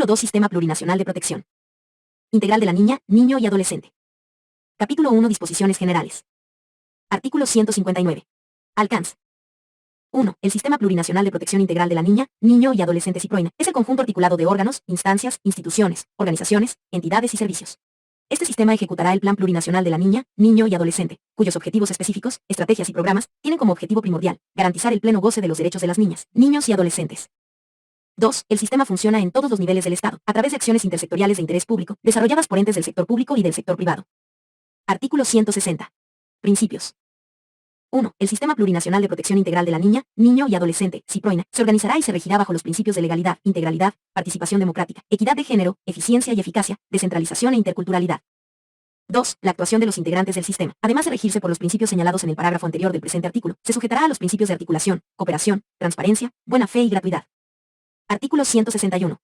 Capítulo 2. Sistema plurinacional de protección integral de la niña, niño y adolescente. Capítulo 1. Disposiciones generales. Artículo 159. Alcance. 1. El Sistema Plurinacional de Protección Integral de la Niña, Niño y Adolescente CIPROINA es el conjunto articulado de órganos, instancias, instituciones, organizaciones, entidades y servicios. Este sistema ejecutará el Plan Plurinacional de la Niña, Niño y Adolescente, cuyos objetivos específicos, estrategias y programas tienen como objetivo primordial garantizar el pleno goce de los derechos de las niñas, niños y adolescentes. 2. El sistema funciona en todos los niveles del Estado, a través de acciones intersectoriales de interés público, desarrolladas por entes del sector público y del sector privado. Artículo 160. Principios. 1. El Sistema Plurinacional de Protección Integral de la Niña, Niño y Adolescente, CIPROINA, se organizará y se regirá bajo los principios de legalidad, integralidad, participación democrática, equidad de género, eficiencia y eficacia, descentralización e interculturalidad. 2. La actuación de los integrantes del sistema, además de regirse por los principios señalados en el parágrafo anterior del presente artículo, se sujetará a los principios de articulación, cooperación, transparencia, buena fe y gratuidad. Artículo 161.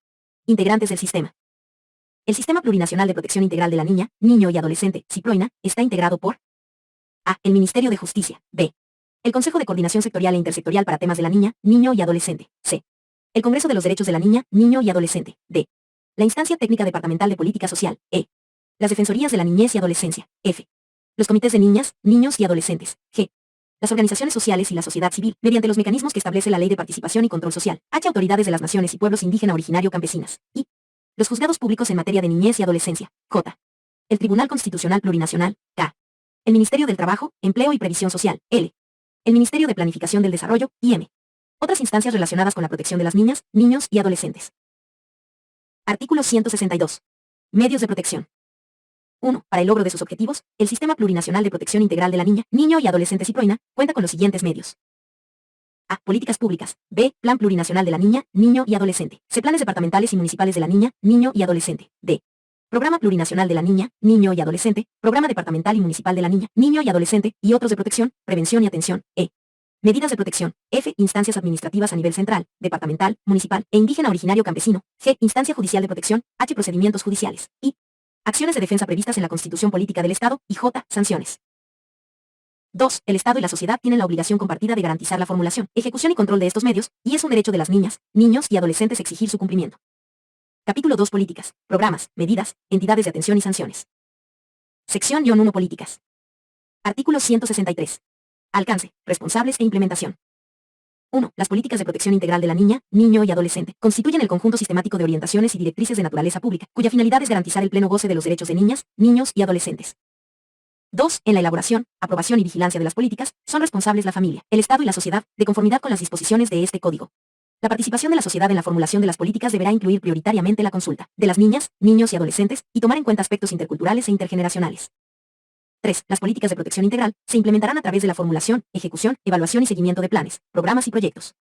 Integrantes del sistema. El Sistema Plurinacional de Protección Integral de la Niña, Niño y Adolescente, CIPROINA, está integrado por A. El Ministerio de Justicia. B. El Consejo de Coordinación Sectorial e Intersectorial para Temas de la Niña, Niño y Adolescente. C. El Congreso de los Derechos de la Niña, Niño y Adolescente. D. La Instancia Técnica Departamental de Política Social. E. Las Defensorías de la Niñez y Adolescencia. F. Los Comités de Niñas, Niños y Adolescentes. G. Las organizaciones sociales y la sociedad civil, mediante los mecanismos que establece la Ley de Participación y Control Social. H. Autoridades de las naciones y pueblos indígena originario campesinas. I. Los juzgados públicos en materia de niñez y adolescencia. J. El Tribunal Constitucional Plurinacional. K. El Ministerio del Trabajo, Empleo y Previsión Social. L. El Ministerio de Planificación del Desarrollo. IM. Otras instancias relacionadas con la protección de las niñas, niños y adolescentes. Artículo 162. Medios de protección. 1. Para el logro de sus objetivos, el Sistema Plurinacional de Protección Integral de la Niña, Niño y Adolescente CIPROINA cuenta con los siguientes medios. A. Políticas públicas. B. Plan Plurinacional de la Niña, Niño y Adolescente. C. Planes departamentales y municipales de la niña, niño y adolescente. D. Programa Plurinacional de la Niña, Niño y Adolescente, Programa Departamental y Municipal de la Niña, Niño y Adolescente, y otros de protección, prevención y atención. E. Medidas de protección. F. Instancias administrativas a nivel central, departamental, municipal e indígena originario campesino. G. Instancia judicial de protección. H. Procedimientos judiciales. I. Acciones de defensa previstas en la Constitución Política del Estado. Y J. Sanciones. 2. El Estado y la sociedad tienen la obligación compartida de garantizar la formulación, ejecución y control de estos medios, y es un derecho de las niñas, niños y adolescentes exigir su cumplimiento. Capítulo 2. Políticas, programas, medidas, entidades de atención y sanciones. Sección 1. Políticas. Artículo 163. Alcance, responsables e implementación. 1. Las políticas de protección integral de la niña, niño y adolescente constituyen el conjunto sistemático de orientaciones y directrices de naturaleza pública, cuya finalidad es garantizar el pleno goce de los derechos de niñas, niños y adolescentes. 2. En la elaboración, aprobación y vigilancia de las políticas, son responsables la familia, el Estado y la sociedad, de conformidad con las disposiciones de este código. La participación de la sociedad en la formulación de las políticas deberá incluir prioritariamente la consulta de las niñas, niños y adolescentes, y tomar en cuenta aspectos interculturales e intergeneracionales. 3. Las políticas de protección integral se implementarán a través de la formulación, ejecución, evaluación y seguimiento de planes, programas y proyectos.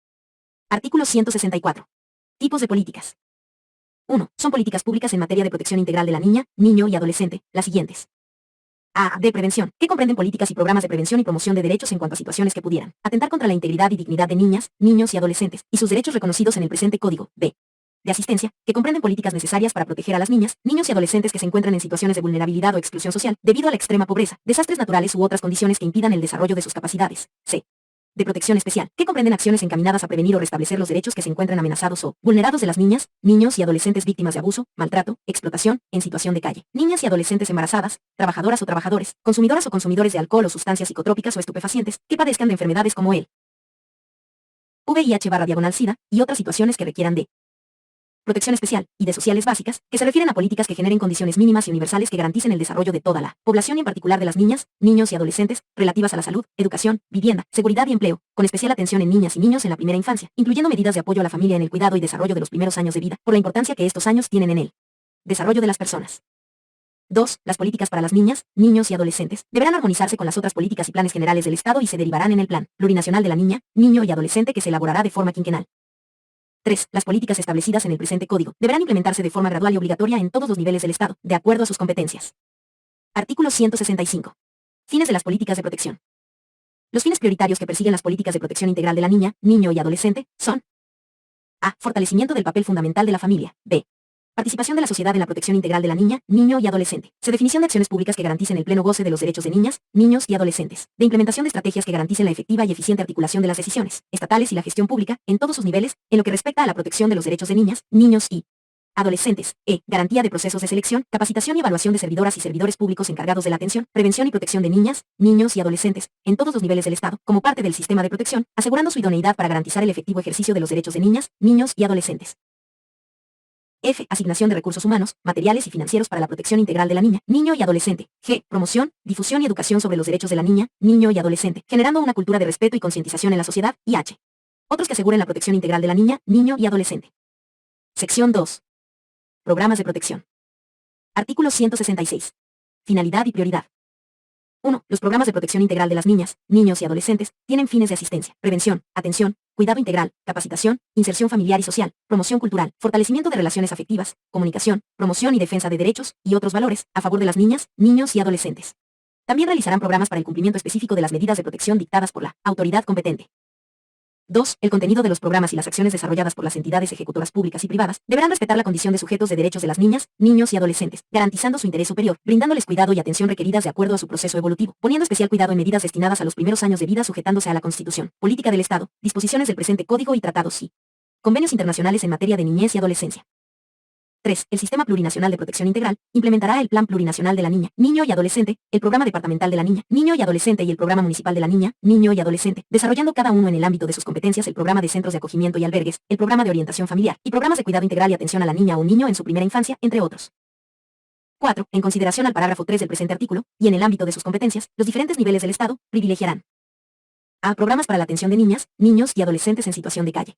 Artículo 164. Tipos de políticas. 1. Son políticas públicas en materia de protección integral de la niña, niño y adolescente, las siguientes. A. De prevención, que comprenden políticas y programas de prevención y promoción de derechos en cuanto a situaciones que pudieran atentar contra la integridad y dignidad de niñas, niños y adolescentes, y sus derechos reconocidos en el presente código. B. De asistencia, que comprenden políticas necesarias para proteger a las niñas, niños y adolescentes que se encuentran en situaciones de vulnerabilidad o exclusión social, debido a la extrema pobreza, desastres naturales u otras condiciones que impidan el desarrollo de sus capacidades. C. De protección especial, que comprenden acciones encaminadas a prevenir o restablecer los derechos que se encuentran amenazados o vulnerados de las niñas, niños y adolescentes víctimas de abuso, maltrato, explotación, en situación de calle, niñas y adolescentes embarazadas, trabajadoras o trabajadores, consumidoras o consumidores de alcohol o sustancias psicotrópicas o estupefacientes, que padezcan de enfermedades como el VIH/SIDA, y otras situaciones que requieran de protección especial, y de sociales básicas, que se refieren a políticas que generen condiciones mínimas y universales que garanticen el desarrollo de toda la población y en particular de las niñas, niños y adolescentes, relativas a la salud, educación, vivienda, seguridad y empleo, con especial atención en niñas y niños en la primera infancia, incluyendo medidas de apoyo a la familia en el cuidado y desarrollo de los primeros años de vida, por la importancia que estos años tienen en el desarrollo de las personas. 2. Las políticas para las niñas, niños y adolescentes deberán armonizarse con las otras políticas y planes generales del Estado y se derivarán en el Plan Plurinacional de la Niña, Niño y Adolescente que se elaborará de forma quinquenal. 3. Las políticas establecidas en el presente código deberán implementarse de forma gradual y obligatoria en todos los niveles del Estado, de acuerdo a sus competencias. Artículo 165. Fines de las políticas de protección. Los fines prioritarios que persiguen las políticas de protección integral de la niña, niño y adolescente son A. Fortalecimiento del papel fundamental de la familia. B. Participación de la sociedad en la protección integral de la niña, niño y adolescente. C. Definición de acciones públicas que garanticen el pleno goce de los derechos de niñas, niños y adolescentes. De implementación de estrategias que garanticen la efectiva y eficiente articulación de las decisiones estatales y la gestión pública, en todos sus niveles, en lo que respecta a la protección de los derechos de niñas, niños y Adolescentes. Garantía de procesos de selección, capacitación y evaluación de servidoras y servidores públicos encargados de la atención, prevención y protección de niñas, niños y adolescentes, en todos los niveles del Estado, como parte del sistema de protección, asegurando su idoneidad para garantizar el efectivo ejercicio de los derechos de niñas, niños y adolescentes. F. Asignación de recursos humanos, materiales y financieros para la protección integral de la niña, niño y adolescente. G. Promoción, difusión y educación sobre los derechos de la niña, niño y adolescente, generando una cultura de respeto y concientización en la sociedad. Y H. Otros que aseguren la protección integral de la niña, niño y adolescente. Sección 2. Programas de protección. Artículo 166. Finalidad y prioridad. 1. Los programas de protección integral de las niñas, niños y adolescentes tienen fines de asistencia, prevención, atención, cuidado integral, capacitación, inserción familiar y social, promoción cultural, fortalecimiento de relaciones afectivas, comunicación, promoción y defensa de derechos y otros valores a favor de las niñas, niños y adolescentes. También realizarán programas para el cumplimiento específico de las medidas de protección dictadas por la autoridad competente. 2. El contenido de los programas y las acciones desarrolladas por las entidades ejecutoras públicas y privadas deberán respetar la condición de sujetos de derechos de las niñas, niños y adolescentes, garantizando su interés superior, brindándoles cuidado y atención requeridas de acuerdo a su proceso evolutivo, poniendo especial cuidado en medidas destinadas a los primeros años de vida sujetándose a la Constitución, política del Estado, disposiciones del presente Código y tratados y convenios internacionales en materia de niñez y adolescencia. 3. El Sistema Plurinacional de Protección Integral implementará el Plan Plurinacional de la Niña, Niño y Adolescente, el Programa Departamental de la Niña, Niño y Adolescente y el Programa Municipal de la Niña, Niño y Adolescente, desarrollando cada uno en el ámbito de sus competencias el Programa de Centros de Acogimiento y Albergues, el Programa de Orientación Familiar y programas de cuidado integral y atención a la niña o niño en su primera infancia, entre otros. 4. En consideración al parágrafo 3 del presente artículo, y en el ámbito de sus competencias, los diferentes niveles del Estado privilegiarán a. Programas para la atención de niñas, niños y adolescentes en situación de calle.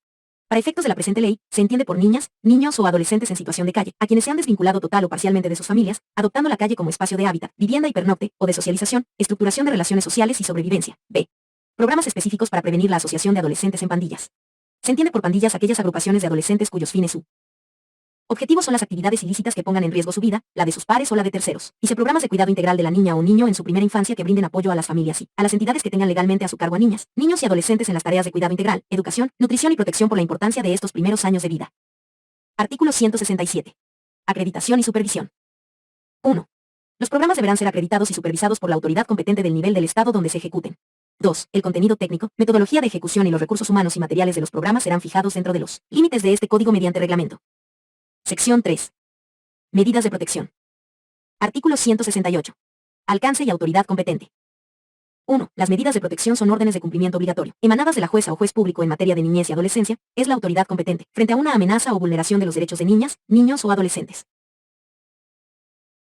Para efectos de la presente ley, se entiende por niñas, niños o adolescentes en situación de calle, a quienes se han desvinculado total o parcialmente de sus familias, adoptando la calle como espacio de hábitat, vivienda y pernocte, o de socialización, estructuración de relaciones sociales y sobrevivencia. B. Programas específicos para prevenir la asociación de adolescentes en pandillas. Se entiende por pandillas aquellas agrupaciones de adolescentes cuyos fines u objetivos son las actividades ilícitas que pongan en riesgo su vida, la de sus pares o la de terceros. Y se programas de cuidado integral de la niña o niño en su primera infancia que brinden apoyo a las familias y a las entidades que tengan legalmente a su cargo a niñas, niños y adolescentes en las tareas de cuidado integral, educación, nutrición y protección por la importancia de estos primeros años de vida. Artículo 167. Acreditación y supervisión. 1. Los programas deberán ser acreditados y supervisados por la autoridad competente del nivel del Estado donde se ejecuten. 2. El contenido técnico, metodología de ejecución y los recursos humanos y materiales de los programas serán fijados dentro de los límites de este código mediante reglamento. Sección 3. Medidas de protección. Artículo 168. Alcance y autoridad competente. 1. Las medidas de protección son órdenes de cumplimiento obligatorio, emanadas de la jueza o juez público en materia de niñez y adolescencia, es la autoridad competente, frente a una amenaza o vulneración de los derechos de niñas, niños o adolescentes.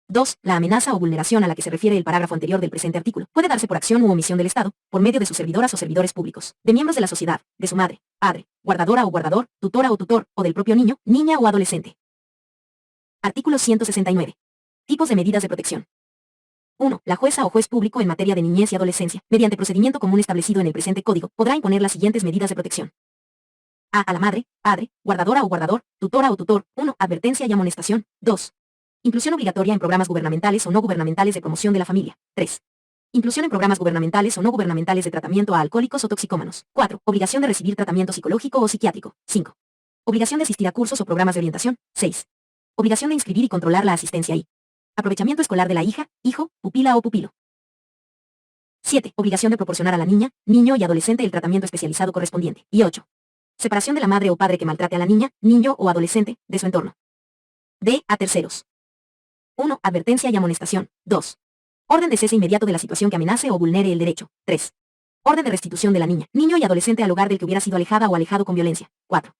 2. La amenaza o vulneración a la que se refiere el parágrafo anterior del presente artículo puede darse por acción u omisión del Estado, por medio de sus servidoras o servidores públicos, de miembros de la sociedad, de su madre, padre, guardadora o guardador, tutora o tutor, o del propio niño, niña o adolescente. Artículo 169. Tipos de medidas de protección. 1. La jueza o juez público en materia de niñez y adolescencia, mediante procedimiento común establecido en el presente código, podrá imponer las siguientes medidas de protección. A la madre, padre, guardadora o guardador, tutora o tutor. 1. Advertencia y amonestación. 2. Inclusión obligatoria en programas gubernamentales o no gubernamentales de promoción de la familia. 3. Inclusión en programas gubernamentales o no gubernamentales de tratamiento a alcohólicos o toxicómanos. 4. Obligación de recibir tratamiento psicológico o psiquiátrico. 5. Obligación de asistir a cursos o programas de orientación. 6. Obligación de inscribir y controlar la asistencia y aprovechamiento escolar de la hija, hijo, pupila o pupilo. 7. Obligación de proporcionar a la niña, niño y adolescente el tratamiento especializado correspondiente. Y 8. Separación de la madre o padre que maltrate a la niña, niño o adolescente, de su entorno. D. A terceros. 1. Advertencia y amonestación. 2. Orden de cese inmediato de la situación que amenace o vulnere el derecho. 3. Orden de restitución de la niña, niño y adolescente al hogar del que hubiera sido alejada o alejado con violencia. 4.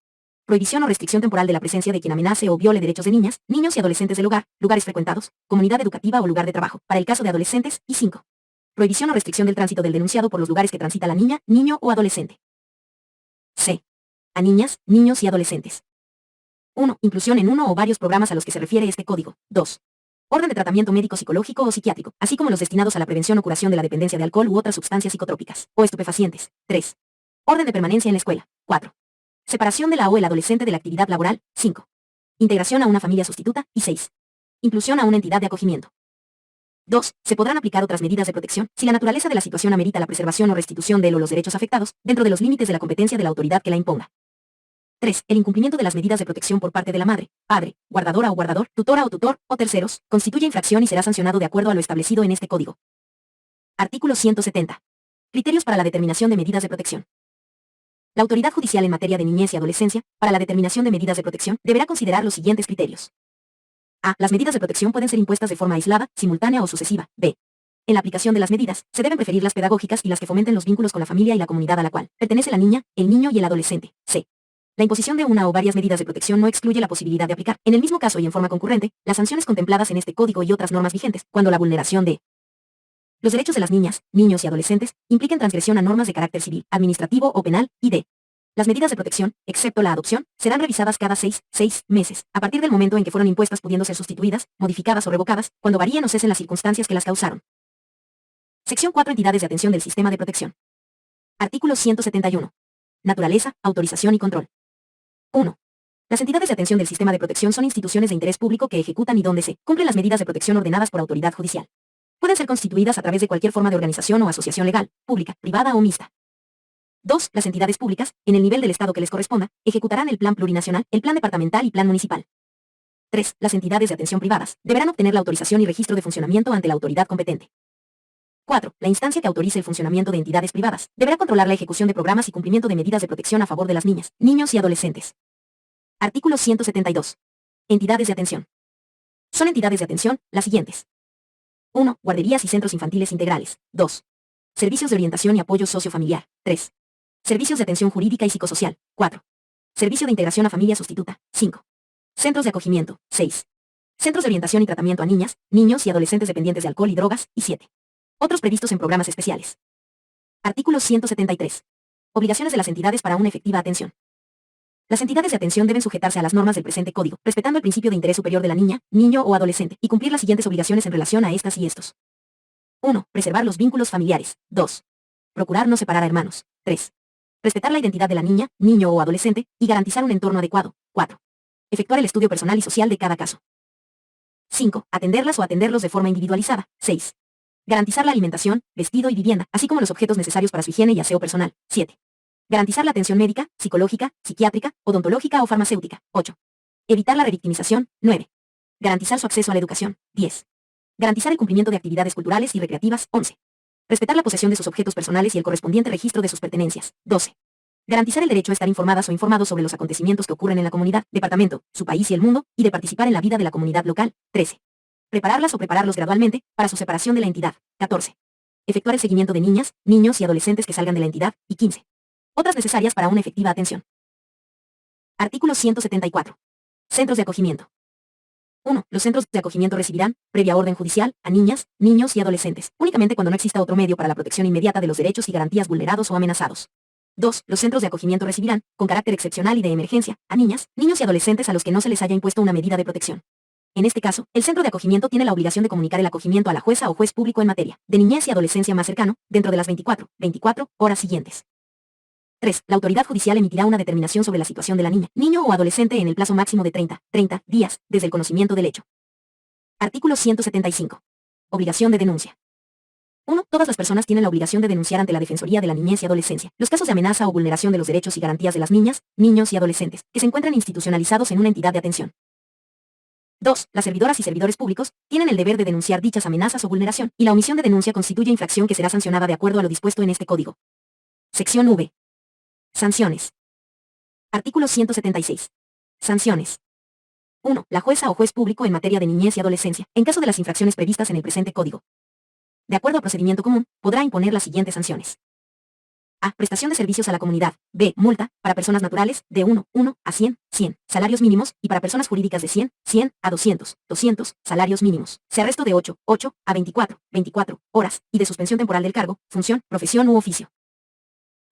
Prohibición o restricción temporal de la presencia de quien amenace o viole derechos de niñas, niños y adolescentes del hogar, lugares frecuentados, comunidad educativa o lugar de trabajo, para el caso de adolescentes. Y 5. Prohibición o restricción del tránsito del denunciado por los lugares que transita la niña, niño o adolescente. C. A niñas, niños y adolescentes. 1. Inclusión en uno o varios programas a los que se refiere este código. 2. Orden de tratamiento médico psicológico o psiquiátrico, así como los destinados a la prevención o curación de la dependencia de alcohol u otras sustancias psicotrópicas, o estupefacientes. 3. Orden de permanencia en la escuela. 4. Separación de la o el adolescente de la actividad laboral. 5. Integración a una familia sustituta. Y 6. Inclusión a una entidad de acogimiento. 2. Se podrán aplicar otras medidas de protección si la naturaleza de la situación amerita la preservación o restitución de él o los derechos afectados, dentro de los límites de la competencia de la autoridad que la imponga. 3. El incumplimiento de las medidas de protección por parte de la madre, padre, guardadora o guardador, tutora o tutor, o terceros, constituye infracción y será sancionado de acuerdo a lo establecido en este código. Artículo 170. Criterios para la determinación de medidas de protección. La autoridad judicial en materia de niñez y adolescencia, para la determinación de medidas de protección, deberá considerar los siguientes criterios. A. Las medidas de protección pueden ser impuestas de forma aislada, simultánea o sucesiva. B. En la aplicación de las medidas, se deben preferir las pedagógicas y las que fomenten los vínculos con la familia y la comunidad a la cual pertenece la niña, el niño y el adolescente. C. La imposición de una o varias medidas de protección no excluye la posibilidad de aplicar, en el mismo caso y en forma concurrente, las sanciones contempladas en este código y otras normas vigentes, cuando la vulneración de los derechos de las niñas, niños y adolescentes impliquen transgresión a normas de carácter civil, administrativo o penal, y d. Las medidas de protección, excepto la adopción, serán revisadas cada 6 meses, a partir del momento en que fueron impuestas, pudiendo ser sustituidas, modificadas o revocadas, cuando varíen o cesen las circunstancias que las causaron. Sección 4. Entidades de atención del sistema de protección. Artículo 171. Naturaleza, autorización y control. 1. Las entidades de atención del sistema de protección son instituciones de interés público que ejecutan y donde se cumplen las medidas de protección ordenadas por autoridad judicial. Pueden ser constituidas a través de cualquier forma de organización o asociación legal, pública, privada o mixta. 2. Las entidades públicas, en el nivel del Estado que les corresponda, ejecutarán el plan plurinacional, el plan departamental y plan municipal. 3. Las entidades de atención privadas deberán obtener la autorización y registro de funcionamiento ante la autoridad competente. 4. La instancia que autorice el funcionamiento de entidades privadas deberá controlar la ejecución de programas y cumplimiento de medidas de protección a favor de las niñas, niños y adolescentes. Artículo 172. Entidades de atención. Son entidades de atención las siguientes. 1. Guarderías y centros infantiles integrales. 2. Servicios de orientación y apoyo sociofamiliar. 3. Servicios de atención jurídica y psicosocial. 4. Servicio de integración a familia sustituta. 5. Centros de acogimiento. 6. Centros de orientación y tratamiento a niñas, niños y adolescentes dependientes de alcohol y drogas. Y 7. Otros previstos en programas especiales. Artículo 173. Obligaciones de las entidades para una efectiva atención. Las entidades de atención deben sujetarse a las normas del presente código, respetando el principio de interés superior de la niña, niño o adolescente, y cumplir las siguientes obligaciones en relación a estas y estos. 1. Preservar los vínculos familiares. 2. Procurar no separar a hermanos. 3. Respetar la identidad de la niña, niño o adolescente, y garantizar un entorno adecuado. 4. Efectuar el estudio personal y social de cada caso. 5. Atenderlas o atenderlos de forma individualizada. 6. Garantizar la alimentación, vestido y vivienda, así como los objetos necesarios para su higiene y aseo personal. 7. Garantizar la atención médica, psicológica, psiquiátrica, odontológica o farmacéutica. 8. Evitar la revictimización. 9. Garantizar su acceso a la educación. 10. Garantizar el cumplimiento de actividades culturales y recreativas. 11. Respetar la posesión de sus objetos personales y el correspondiente registro de sus pertenencias. 12. Garantizar el derecho a estar informadas o informados sobre los acontecimientos que ocurren en la comunidad, departamento, su país y el mundo, y de participar en la vida de la comunidad local. 13. Prepararlas o prepararlos gradualmente, para su separación de la entidad. 14. Efectuar el seguimiento de niñas, niños y adolescentes que salgan de la entidad. Y 15. Otras necesarias para una efectiva atención. Artículo 174. Centros de acogimiento. 1. Los centros de acogimiento recibirán, previa orden judicial, a niñas, niños y adolescentes, únicamente cuando no exista otro medio para la protección inmediata de los derechos y garantías vulnerados o amenazados. 2. Los centros de acogimiento recibirán, con carácter excepcional y de emergencia, a niñas, niños y adolescentes a los que no se les haya impuesto una medida de protección. En este caso, el centro de acogimiento tiene la obligación de comunicar el acogimiento a la jueza o juez público en materia de niñez y adolescencia más cercano, dentro de las 24 horas siguientes. 3. La autoridad judicial emitirá una determinación sobre la situación de la niña, niño o adolescente en el plazo máximo de 30 días, desde el conocimiento del hecho. Artículo 175. Obligación de denuncia. 1. Todas las personas tienen la obligación de denunciar ante la Defensoría de la Niñez y Adolescencia los casos de amenaza o vulneración de los derechos y garantías de las niñas, niños y adolescentes, que se encuentran institucionalizados en una entidad de atención. 2. Las servidoras y servidores públicos tienen el deber de denunciar dichas amenazas o vulneración, y la omisión de denuncia constituye infracción que será sancionada de acuerdo a lo dispuesto en este código. Sección V. Sanciones. Artículo 176. Sanciones. 1. La jueza o juez público en materia de niñez y adolescencia, en caso de las infracciones previstas en el presente código, de acuerdo a procedimiento común, podrá imponer las siguientes sanciones. A. Prestación de servicios a la comunidad. B. Multa, para personas naturales, de 1 a 100 salarios mínimos, y para personas jurídicas de 100 a 200 salarios mínimos. Se arresto de 8 a 24 horas, y de suspensión temporal del cargo, función, profesión u oficio.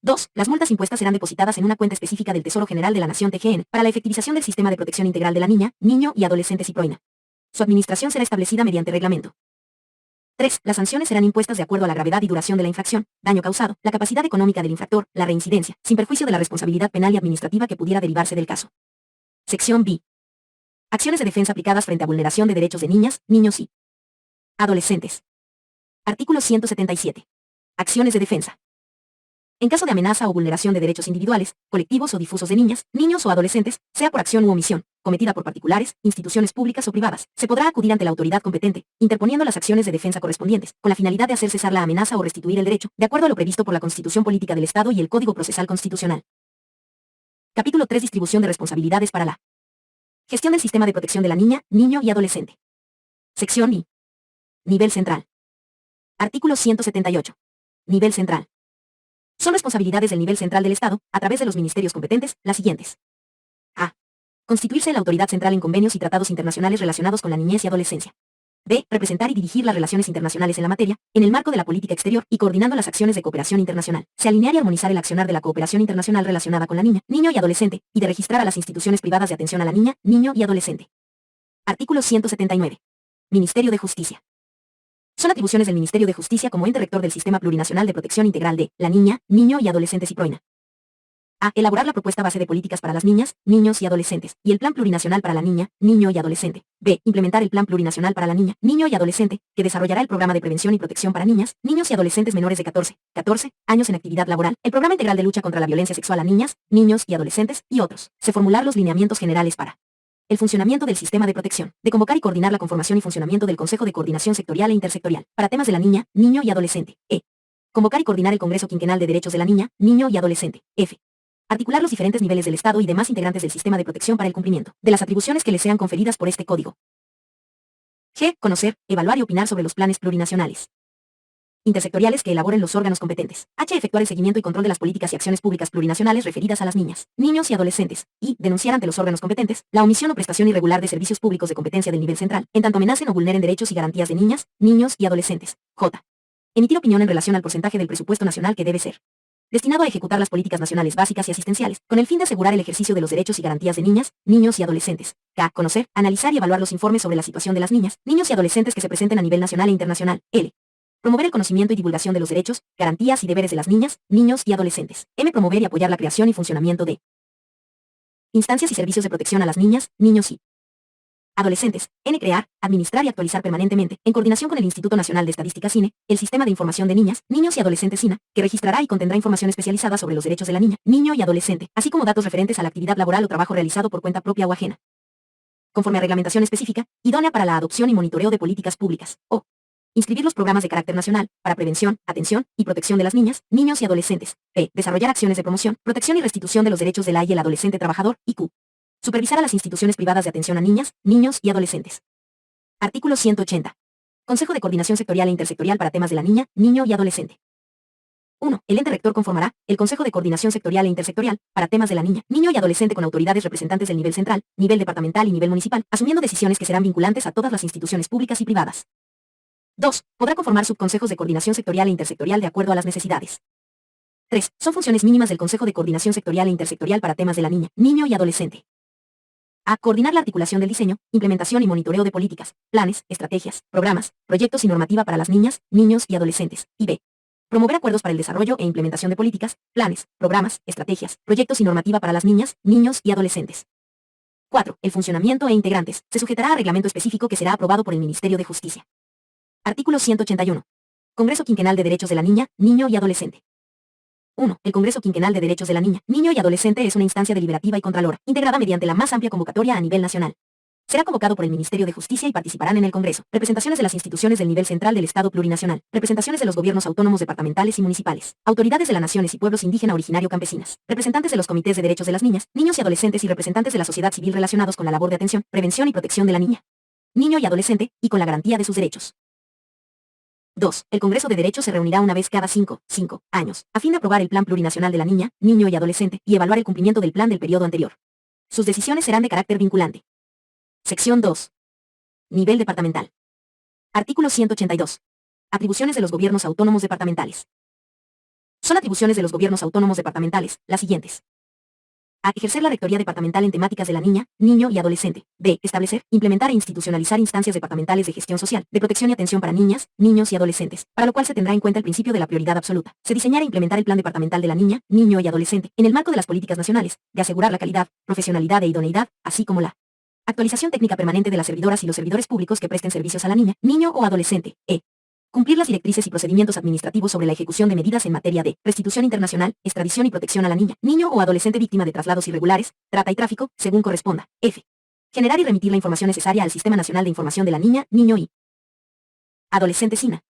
2. Las multas impuestas serán depositadas en una cuenta específica del Tesoro General de la Nación TGN, para la efectivización del sistema de protección integral de la niña, niño y adolescente CIPROINA. Su administración será establecida mediante reglamento. 3. Las sanciones serán impuestas de acuerdo a la gravedad y duración de la infracción, daño causado, la capacidad económica del infractor, la reincidencia, sin perjuicio de la responsabilidad penal y administrativa que pudiera derivarse del caso. Sección B. Acciones de defensa aplicadas frente a vulneración de derechos de niñas, niños y adolescentes. Artículo 177. Acciones de defensa. En caso de amenaza o vulneración de derechos individuales, colectivos o difusos de niñas, niños o adolescentes, sea por acción u omisión, cometida por particulares, instituciones públicas o privadas, se podrá acudir ante la autoridad competente, interponiendo las acciones de defensa correspondientes, con la finalidad de hacer cesar la amenaza o restituir el derecho, de acuerdo a lo previsto por la Constitución Política del Estado y el Código Procesal Constitucional. Capítulo 3. Distribución de responsabilidades para la gestión del sistema de protección de la niña, niño y adolescente. Sección I. Nivel central. Artículo 178. Nivel central. Son responsabilidades del nivel central del Estado, a través de los ministerios competentes, las siguientes. A. Constituirse la autoridad central en convenios y tratados internacionales relacionados con la niñez y adolescencia. B. Representar y dirigir las relaciones internacionales en la materia, en el marco de la política exterior y coordinando las acciones de cooperación internacional. Se alinear y armonizar el accionar de la cooperación internacional relacionada con la niña, niño y adolescente, y de registrar a las instituciones privadas de atención a la niña, niño y adolescente. Artículo 179. Ministerio de Justicia. Son atribuciones del Ministerio de Justicia como ente rector del Sistema Plurinacional de Protección Integral de la niña, niño y adolescente CIPROINA. A. Elaborar la propuesta base de políticas para las niñas, niños y adolescentes, y el Plan Plurinacional para la niña, niño y adolescente. B. Implementar el Plan Plurinacional para la niña, niño y adolescente, que desarrollará el Programa de Prevención y Protección para niñas, niños y adolescentes menores de 14 años en actividad laboral, el Programa Integral de Lucha contra la Violencia Sexual a Niñas, Niños y Adolescentes, y otros. Se formular los lineamientos generales para el funcionamiento del sistema de protección, de convocar y coordinar la conformación y funcionamiento del Consejo de Coordinación Sectorial e Intersectorial, para temas de la niña, niño y adolescente. E. Convocar y coordinar el Congreso Quinquenal de Derechos de la Niña, Niño y Adolescente. F. Articular los diferentes niveles del Estado y demás integrantes del sistema de protección para el cumplimiento de las atribuciones que les sean conferidas por este código. G. Conocer, evaluar y opinar sobre los planes plurinacionales intersectoriales que elaboren los órganos competentes. H. Efectuar el seguimiento y control de las políticas y acciones públicas plurinacionales referidas a las niñas, niños y adolescentes. Y. Denunciar ante los órganos competentes la omisión o prestación irregular de servicios públicos de competencia del nivel central, en tanto amenacen o vulneren derechos y garantías de niñas, niños y adolescentes. J. Emitir opinión en relación al porcentaje del presupuesto nacional que debe ser destinado a ejecutar las políticas nacionales básicas y asistenciales, con el fin de asegurar el ejercicio de los derechos y garantías de niñas, niños y adolescentes. K. Conocer, analizar y evaluar los informes sobre la situación de las niñas, niños y adolescentes que se presenten a nivel nacional e internacional. L. Promover el conocimiento y divulgación de los derechos, garantías y deberes de las niñas, niños y adolescentes. M. Promover y apoyar la creación y funcionamiento de instancias y servicios de protección a las niñas, niños y adolescentes. N. Crear, administrar y actualizar permanentemente, en coordinación con el Instituto Nacional de Estadística CINE, el Sistema de Información de Niñas, Niños y Adolescentes SINA, que registrará y contendrá información especializada sobre los derechos de la niña, niño y adolescente, así como datos referentes a la actividad laboral o trabajo realizado por cuenta propia o ajena, conforme a reglamentación específica, idónea para la adopción y monitoreo de políticas públicas. O. Inscribir los programas de carácter nacional, para prevención, atención y protección de las niñas, niños y adolescentes. P. Desarrollar acciones de promoción, protección y restitución de los derechos de la y el adolescente trabajador. Y Q. Supervisar a las instituciones privadas de atención a niñas, niños y adolescentes. Artículo 180. Consejo de Coordinación Sectorial e Intersectorial para temas de la niña, niño y adolescente. 1. El ente rector conformará el Consejo de Coordinación Sectorial e Intersectorial para temas de la niña, niño y adolescente con autoridades representantes del nivel central, nivel departamental y nivel municipal, asumiendo decisiones que serán vinculantes a todas las instituciones públicas y privadas. 2. Podrá conformar subconsejos de coordinación sectorial e intersectorial de acuerdo a las necesidades. 3. Son funciones mínimas del Consejo de Coordinación Sectorial e Intersectorial para temas de la niña, niño y adolescente. A. Coordinar la articulación del diseño, implementación y monitoreo de políticas, planes, estrategias, programas, proyectos y normativa para las niñas, niños y adolescentes. Y B. Promover acuerdos para el desarrollo e implementación de políticas, planes, programas, estrategias, proyectos y normativa para las niñas, niños y adolescentes. 4. El funcionamiento e integrantes se sujetará a reglamento específico que será aprobado por el Ministerio de Justicia. Artículo 181. Congreso Quinquenal de Derechos de la Niña, Niño y Adolescente. 1. El Congreso Quinquenal de Derechos de la Niña, Niño y Adolescente es una instancia deliberativa y contralora, integrada mediante la más amplia convocatoria a nivel nacional. Será convocado por el Ministerio de Justicia y participarán en el Congreso representaciones de las instituciones del nivel central del Estado plurinacional, representaciones de los gobiernos autónomos departamentales y municipales, autoridades de las naciones y pueblos indígena originario campesinas, representantes de los comités de derechos de las niñas, niños y adolescentes y representantes de la sociedad civil relacionados con la labor de atención, prevención y protección de la niña, niño y adolescente, y con la garantía de sus derechos. 2. El Congreso de Derechos se reunirá una vez cada 5 años, a fin de aprobar el Plan Plurinacional de la Niña, Niño y Adolescente, y evaluar el cumplimiento del plan del periodo anterior. Sus decisiones serán de carácter vinculante. Sección 2. Nivel departamental. Artículo 182. Atribuciones de los gobiernos autónomos departamentales. Son atribuciones de los gobiernos autónomos departamentales, las siguientes. A. Ejercer la rectoría departamental en temáticas de la niña, niño y adolescente. B. Establecer, implementar e institucionalizar instancias departamentales de gestión social, de protección y atención para niñas, niños y adolescentes, para lo cual se tendrá en cuenta el principio de la prioridad absoluta. Se diseñará e implementar el plan departamental de la niña, niño y adolescente, en el marco de las políticas nacionales, de asegurar la calidad, profesionalidad e idoneidad, así como la actualización técnica permanente de las servidoras y los servidores públicos que presten servicios a la niña, niño o adolescente. E. Cumplir las directrices y procedimientos administrativos sobre la ejecución de medidas en materia de restitución internacional, extradición y protección a la niña, niño o adolescente víctima de traslados irregulares, trata y tráfico, según corresponda. F. Generar y remitir la información necesaria al Sistema Nacional de Información de la Niña, Niño y Adolescente SINA.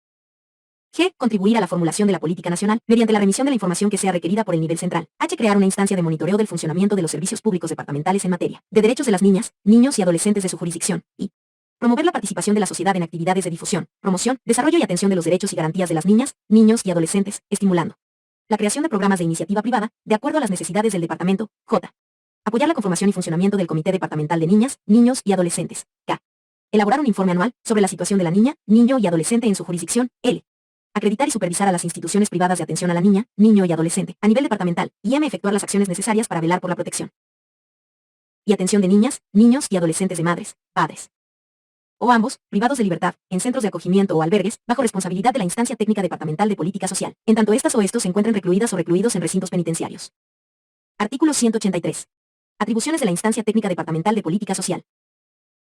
G. Contribuir a la formulación de la política nacional mediante la remisión de la información que sea requerida por el nivel central. H. Crear una instancia de monitoreo del funcionamiento de los servicios públicos departamentales en materia de derechos de las niñas, niños y adolescentes de su jurisdicción. Y promover la participación de la sociedad en actividades de difusión, promoción, desarrollo y atención de los derechos y garantías de las niñas, niños y adolescentes, estimulando la creación de programas de iniciativa privada, de acuerdo a las necesidades del departamento. J. Apoyar la conformación y funcionamiento del Comité Departamental de Niñas, Niños y Adolescentes. K. Elaborar un informe anual sobre la situación de la niña, niño y adolescente en su jurisdicción. L. Acreditar y supervisar a las instituciones privadas de atención a la niña, niño y adolescente, a nivel departamental, y M. Efectuar las acciones necesarias para velar por la protección y atención de niñas, niños y adolescentes de madres, padres o ambos, privados de libertad, en centros de acogimiento o albergues, bajo responsabilidad de la Instancia Técnica Departamental de Política Social, en tanto estas o estos se encuentren recluidas o recluidos en recintos penitenciarios. Artículo 183. Atribuciones de la Instancia Técnica Departamental de Política Social.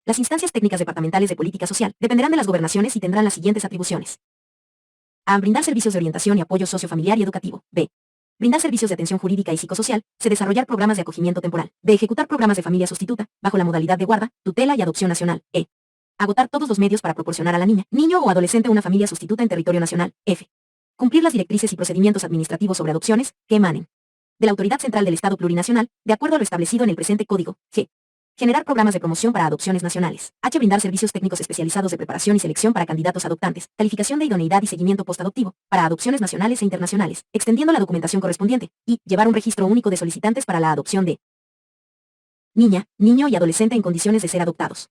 Las instancias técnicas departamentales de política social dependerán de las gobernaciones y tendrán las siguientes atribuciones. A. Brindar servicios de orientación y apoyo sociofamiliar y educativo. B. Brindar servicios de atención jurídica y psicosocial. C. Desarrollar programas de acogimiento temporal. D. Ejecutar programas de familia sustituta, bajo la modalidad de guarda, tutela y adopción nacional. E. Agotar todos los medios para proporcionar a la niña, niño o adolescente una familia sustituta en territorio nacional. F. Cumplir las directrices y procedimientos administrativos sobre adopciones que emanen de la Autoridad Central del Estado Plurinacional, de acuerdo a lo establecido en el presente Código. G. Generar programas de promoción para adopciones nacionales. H. Brindar servicios técnicos especializados de preparación y selección para candidatos adoptantes, calificación de idoneidad y seguimiento postadoptivo para adopciones nacionales e internacionales, extendiendo la documentación correspondiente. Y llevar un registro único de solicitantes para la adopción de niña, niño y adolescente en condiciones de ser adoptados.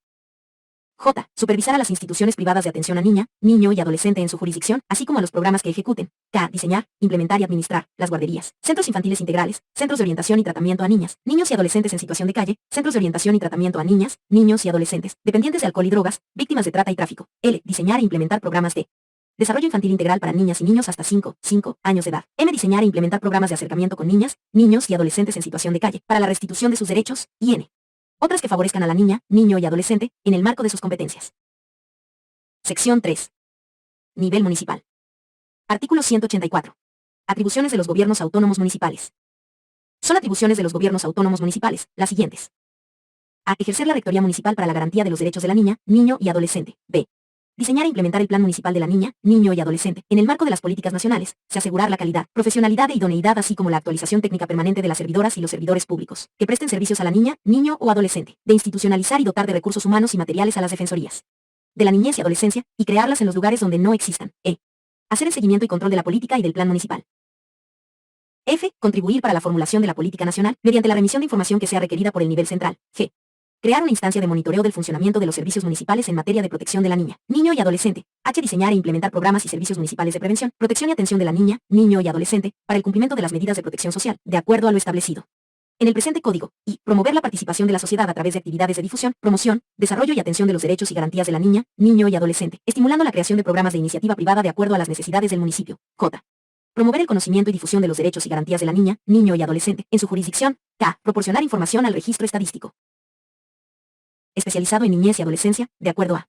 J. Supervisar a las instituciones privadas de atención a niña, niño y adolescente en su jurisdicción, así como a los programas que ejecuten. K. Diseñar, implementar y administrar las guarderías, centros infantiles integrales, centros de orientación y tratamiento a niñas, niños y adolescentes en situación de calle, centros de orientación y tratamiento a niñas, niños y adolescentes, dependientes de alcohol y drogas, víctimas de trata y tráfico. L. Diseñar e implementar programas de desarrollo infantil integral para niñas y niños hasta 5 años de edad. M. Diseñar e implementar programas de acercamiento con niñas, niños y adolescentes en situación de calle, para la restitución de sus derechos. Y N. Otras que favorezcan a la niña, niño y adolescente, en el marco de sus competencias. Sección 3. Nivel municipal. Artículo 184. Atribuciones de los gobiernos autónomos municipales. Son atribuciones de los gobiernos autónomos municipales, las siguientes. A. Ejercer la rectoría municipal para la garantía de los derechos de la niña, niño y adolescente. B. Diseñar e implementar el plan municipal de la niña, niño y adolescente, en el marco de las políticas nacionales. C. Asegurar la calidad, profesionalidad e idoneidad así como la actualización técnica permanente de las servidoras y los servidores públicos, que presten servicios a la niña, niño o adolescente. De institucionalizar y dotar de recursos humanos y materiales a las defensorías de la niñez y adolescencia, y crearlas en los lugares donde no existan. E. Hacer el seguimiento y control de la política y del plan municipal. F. Contribuir para la formulación de la política nacional, mediante la remisión de información que sea requerida por el nivel central. G. Crear una instancia de monitoreo del funcionamiento de los servicios municipales en materia de protección de la niña, niño y adolescente. H. Diseñar e implementar programas y servicios municipales de prevención, protección y atención de la niña, niño y adolescente, para el cumplimiento de las medidas de protección social, de acuerdo a lo establecido en el presente Código. Y promover la participación de la sociedad a través de actividades de difusión, promoción, desarrollo y atención de los derechos y garantías de la niña, niño y adolescente, estimulando la creación de programas de iniciativa privada de acuerdo a las necesidades del municipio. J. Promover el conocimiento y difusión de los derechos y garantías de la niña, niño y adolescente, en su jurisdicción. K. Proporcionar información al registro estadístico especializado en niñez y adolescencia, de acuerdo a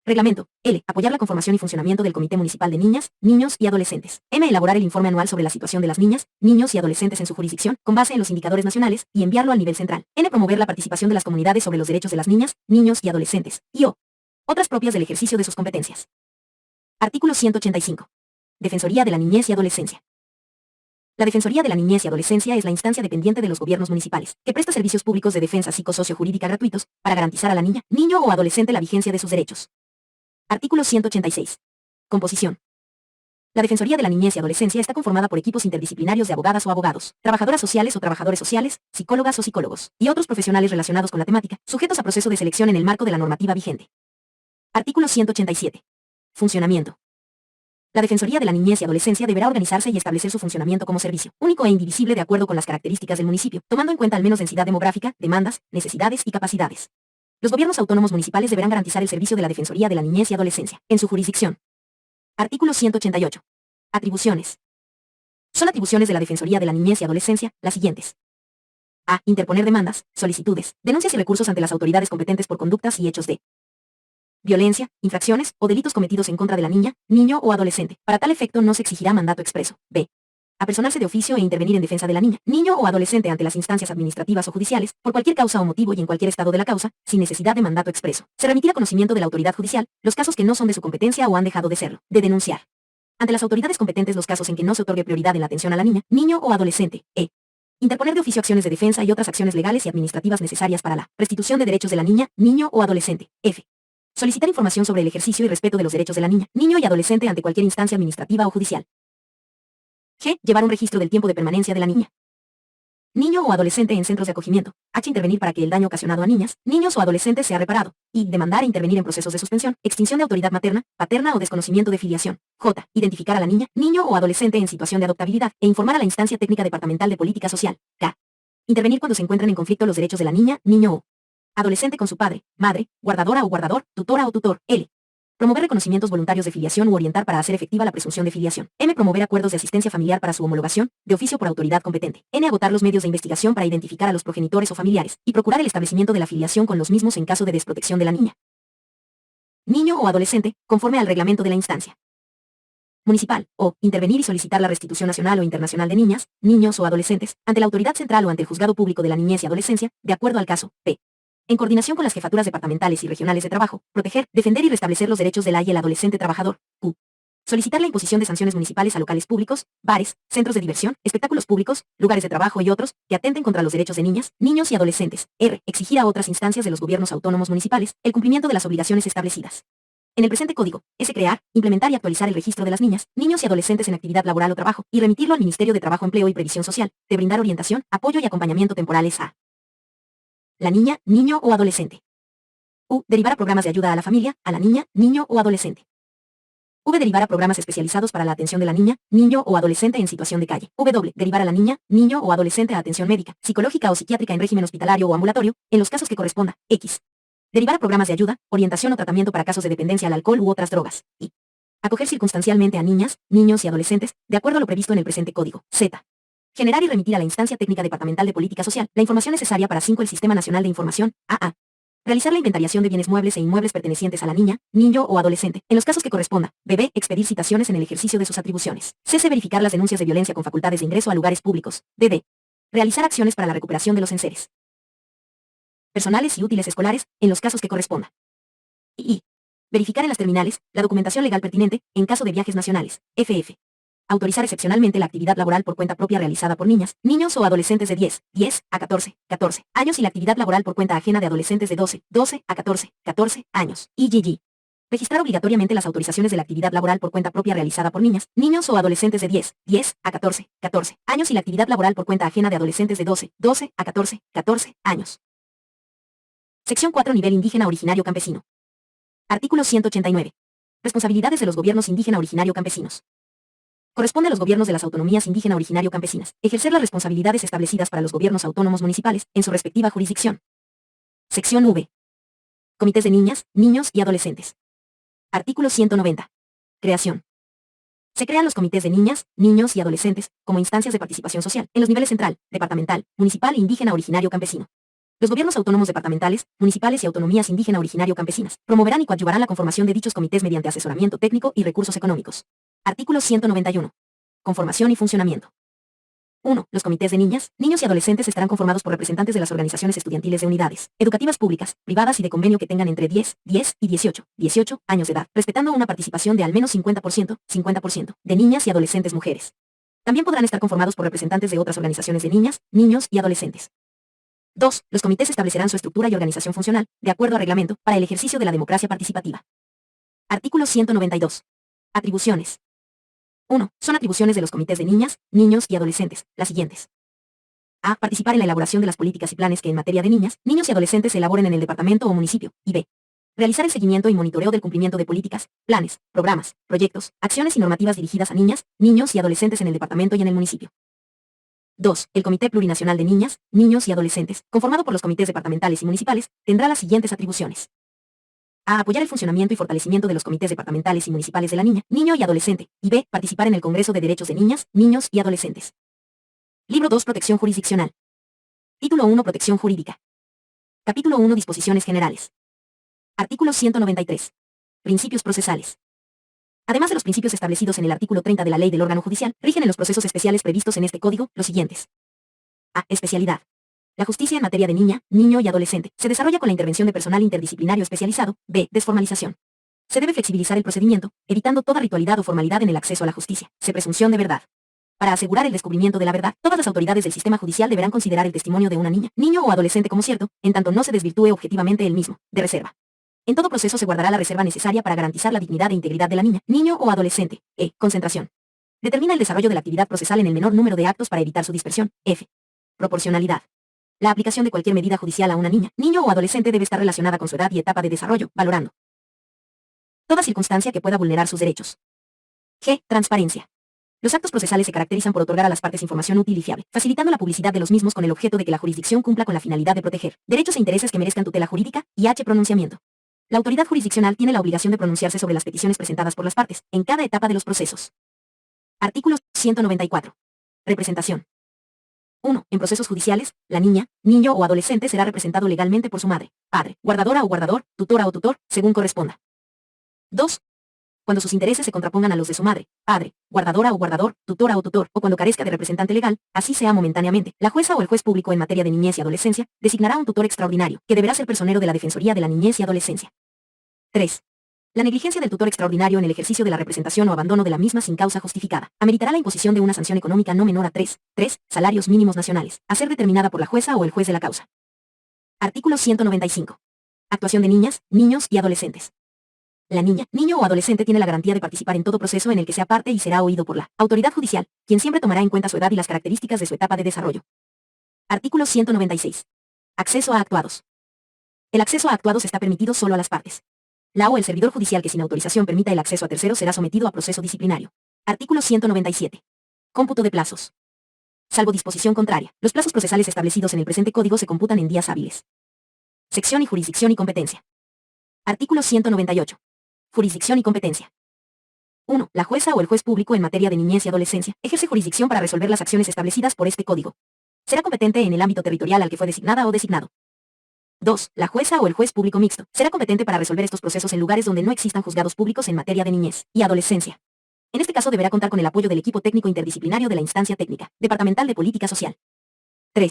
Reglamento. L. Apoyar la conformación y funcionamiento del Comité Municipal de Niñas, Niños y Adolescentes. M. Elaborar el informe anual sobre la situación de las niñas, niños y adolescentes en su jurisdicción, con base en los indicadores nacionales, y enviarlo al nivel central. N. Promover la participación de las comunidades sobre los derechos de las niñas, niños y adolescentes. Y O. Otras propias del ejercicio de sus competencias. Artículo 185. Defensoría de la Niñez y Adolescencia. La Defensoría de la Niñez y Adolescencia es la instancia dependiente de los gobiernos municipales, que presta servicios públicos de defensa psicosocio-jurídica gratuitos, para garantizar a la niña, niño o adolescente la vigencia de sus derechos. Artículo 186. Composición. La Defensoría de la Niñez y Adolescencia está conformada por equipos interdisciplinarios de abogadas o abogados, trabajadoras sociales o trabajadores sociales, psicólogas o psicólogos, y otros profesionales relacionados con la temática, sujetos a proceso de selección en el marco de la normativa vigente. Artículo 187. Funcionamiento. La Defensoría de la Niñez y Adolescencia deberá organizarse y establecer su funcionamiento como servicio único e indivisible de acuerdo con las características del municipio, tomando en cuenta al menos densidad demográfica, demandas, necesidades y capacidades. Los gobiernos autónomos municipales deberán garantizar el servicio de la Defensoría de la Niñez y Adolescencia, en su jurisdicción. Artículo 188. Atribuciones. Son atribuciones de la Defensoría de la Niñez y Adolescencia las siguientes. A. Interponer demandas, solicitudes, denuncias y recursos ante las autoridades competentes por conductas y hechos de violencia, infracciones o delitos cometidos en contra de la niña, niño o adolescente. Para tal efecto no se exigirá mandato expreso. B. Apersonarse de oficio e intervenir en defensa de la niña, niño o adolescente ante las instancias administrativas o judiciales, por cualquier causa o motivo y en cualquier estado de la causa, sin necesidad de mandato expreso. Se remitirá conocimiento de la autoridad judicial los casos que no son de su competencia o han dejado de serlo. De denunciar Ante las autoridades competentes los casos en que no se otorgue prioridad en la atención a la niña, niño o adolescente. Interponer de oficio acciones de defensa y otras acciones legales y administrativas necesarias para la restitución de derechos de la niña, niño o adolescente. Solicitar información sobre el ejercicio y respeto de los derechos de la niña, niño y adolescente ante cualquier instancia administrativa o judicial. Llevar un registro del tiempo de permanencia de la niña, niño o adolescente en centros de acogimiento. Intervenir para que el daño ocasionado a niñas, niños o adolescentes sea reparado. Y demandar e intervenir en procesos de suspensión, extinción de autoridad materna, paterna o desconocimiento de filiación. Identificar a la niña, niño o adolescente en situación de adoptabilidad e informar a la instancia técnica departamental de política social. Intervenir cuando se encuentran en conflicto los derechos de la niña, niño o adolescente con su padre, madre, guardadora o guardador, tutora o tutor. Promover reconocimientos voluntarios de filiación u orientar para hacer efectiva la presunción de filiación. Promover acuerdos de asistencia familiar para su homologación, de oficio por autoridad competente. Agotar los medios de investigación para identificar a los progenitores o familiares, y procurar el establecimiento de la filiación con los mismos en caso de desprotección de la niña, niño o adolescente, conforme al reglamento de la instancia municipal, intervenir y solicitar la restitución nacional o internacional de niñas, niños o adolescentes, ante la autoridad central o ante el juzgado público de la niñez y adolescencia, de acuerdo al caso, en coordinación con las jefaturas departamentales y regionales de trabajo, proteger, defender y restablecer los derechos de la y el adolescente trabajador. Solicitar la imposición de sanciones municipales a locales públicos, bares, centros de diversión, espectáculos públicos, lugares de trabajo y otros, que atenten contra los derechos de niñas, niños y adolescentes. Exigir a otras instancias de los gobiernos autónomos municipales el cumplimiento de las obligaciones establecidas en el presente código. Crear, implementar y actualizar el registro de las niñas, niños y adolescentes en actividad laboral o trabajo, y remitirlo al Ministerio de Trabajo, Empleo y Previsión Social, de brindar orientación, apoyo y acompañamiento temporales a la niña, niño o adolescente. Derivar a programas de ayuda a la familia, a la niña, niño o adolescente. Derivar a programas especializados para la atención de la niña, niño o adolescente en situación de calle. Derivar a la niña, niño o adolescente a atención médica, psicológica o psiquiátrica en régimen hospitalario o ambulatorio, en los casos que corresponda. Derivar a programas de ayuda, orientación o tratamiento para casos de dependencia al alcohol u otras drogas. Y acoger circunstancialmente a niñas, niños y adolescentes, de acuerdo a lo previsto en el presente código. Generar y remitir a la instancia técnica departamental de política social la información necesaria para el Sistema Nacional de Información, AA. Realizar la inventariación de bienes muebles e inmuebles pertenecientes a la niña, niño o adolescente, en los casos que corresponda. Expedir citaciones en el ejercicio de sus atribuciones. Verificar las denuncias de violencia con facultades de ingreso a lugares públicos. Realizar acciones para la recuperación de los enseres personales y útiles escolares, en los casos que corresponda. Y verificar en las terminales la documentación legal pertinente, en caso de viajes nacionales. Autorizar excepcionalmente la actividad laboral por cuenta propia realizada por niñas, niños o adolescentes de 10 a 14 años y la actividad laboral por cuenta ajena de adolescentes de 12 a 14 años. Registrar obligatoriamente las autorizaciones de la actividad laboral por cuenta propia realizada por niñas, niños o adolescentes de 10 a 14 años y la actividad laboral por cuenta ajena de adolescentes de 12 a 14 años. Sección 4. Nivel indígena originario campesino. Artículo 189. Responsabilidades de los gobiernos indígena originario campesinos. Corresponde a los gobiernos de las autonomías indígena originario campesinas ejercer las responsabilidades establecidas para los gobiernos autónomos municipales en su respectiva jurisdicción. Sección V. Comités de niñas, niños y adolescentes. Artículo 190. Creación. Se crean los comités de niñas, niños y adolescentes como instancias de participación social en los niveles central, departamental, municipal e indígena originario campesino. Los gobiernos autónomos departamentales, municipales y autonomías indígena originario campesinas promoverán y coadyuvarán la conformación de dichos comités mediante asesoramiento técnico y recursos económicos. Artículo 191. Conformación y funcionamiento. 1. Los comités de niñas, niños y adolescentes estarán conformados por representantes de las organizaciones estudiantiles de unidades educativas públicas, privadas y de convenio que tengan entre 10 y 18 años de edad, respetando una participación de al menos 50% de niñas y adolescentes mujeres. También podrán estar conformados por representantes de otras organizaciones de niñas, niños y adolescentes. 2. Los comités establecerán su estructura y organización funcional, de acuerdo a reglamento, para el ejercicio de la democracia participativa. Artículo 192. Atribuciones. 1. Son atribuciones de los comités de niñas, niños y adolescentes, las siguientes. A. Participar en la elaboración de las políticas y planes que en materia de niñas, niños y adolescentes se elaboren en el departamento o municipio, y B. Realizar el seguimiento y monitoreo del cumplimiento de políticas, planes, programas, proyectos, acciones y normativas dirigidas a niñas, niños y adolescentes en el departamento y en el municipio. 2. El Comité Plurinacional de Niñas, Niños y Adolescentes, conformado por los comités departamentales y municipales, tendrá las siguientes atribuciones. A. Apoyar el funcionamiento y fortalecimiento de los comités departamentales y municipales de la niña, niño y adolescente, y B. Participar en el Congreso de Derechos de Niñas, Niños y Adolescentes. Libro 2. Protección jurisdiccional. Título 1. Protección jurídica. Capítulo 1. Disposiciones generales. Artículo 193. Principios procesales. Además de los principios establecidos en el artículo 30 de la Ley del órgano judicial, rigen en los procesos especiales previstos en este código los siguientes. A. Especialidad. La justicia en materia de niña, niño y adolescente se desarrolla con la intervención de personal interdisciplinario especializado. B. Desformalización. Se debe flexibilizar el procedimiento, evitando toda ritualidad o formalidad en el acceso a la justicia. Se presunción de verdad. Para asegurar el descubrimiento de la verdad, todas las autoridades del sistema judicial deberán considerar el testimonio de una niña, niño o adolescente como cierto, en tanto no se desvirtúe objetivamente el mismo, de reserva. En todo proceso se guardará la reserva necesaria para garantizar la dignidad e integridad de la niña, niño o adolescente. Concentración. Determina el desarrollo de la actividad procesal en el menor número de actos para evitar su dispersión. Proporcionalidad. La aplicación de cualquier medida judicial a una niña, niño o adolescente debe estar relacionada con su edad y etapa de desarrollo, valorando toda circunstancia que pueda vulnerar sus derechos. Transparencia. Los actos procesales se caracterizan por otorgar a las partes información útil y fiable, facilitando la publicidad de los mismos con el objeto de que la jurisdicción cumpla con la finalidad de proteger derechos e intereses que merezcan tutela jurídica, y pronunciamiento. La autoridad jurisdiccional tiene la obligación de pronunciarse sobre las peticiones presentadas por las partes, en cada etapa de los procesos. Artículo 194. Representación. 1. En procesos judiciales, la niña, niño o adolescente será representado legalmente por su madre, padre, guardadora o guardador, tutora o tutor, según corresponda. 2. Cuando sus intereses se contrapongan a los de su madre, padre, guardadora o guardador, tutora o tutor, o cuando carezca de representante legal, así sea momentáneamente, la jueza o el juez público en materia de niñez y adolescencia, designará un tutor extraordinario, que deberá ser personero de la Defensoría de la Niñez y Adolescencia. 3. La negligencia del tutor extraordinario en el ejercicio de la representación o abandono de la misma sin causa justificada, ameritará la imposición de una sanción económica no menor a 3 salarios mínimos nacionales, a ser determinada por la jueza o el juez de la causa. Artículo 195. Actuación de niñas, niños y adolescentes. La niña, niño o adolescente tiene la garantía de participar en todo proceso en el que sea parte y será oído por la autoridad judicial, quien siempre tomará en cuenta su edad y las características de su etapa de desarrollo. Artículo 196. Acceso a actuados. El acceso a actuados está permitido solo a las partes. La o el servidor judicial que sin autorización permita el acceso a terceros será sometido a proceso disciplinario. Artículo 197. Cómputo de plazos. Salvo disposición contraria, los plazos procesales establecidos en el presente código se computan en días hábiles. Sección y jurisdicción y competencia. Artículo 198. Jurisdicción y competencia. 1. La jueza o el juez público en materia de niñez y adolescencia ejerce jurisdicción para resolver las acciones establecidas por este código. Será competente en el ámbito territorial al que fue designada o designado. 2. La jueza o el juez público mixto será competente para resolver estos procesos en lugares donde no existan juzgados públicos en materia de niñez y adolescencia. En este caso deberá contar con el apoyo del equipo técnico interdisciplinario de la instancia técnica, departamental de política social. 3.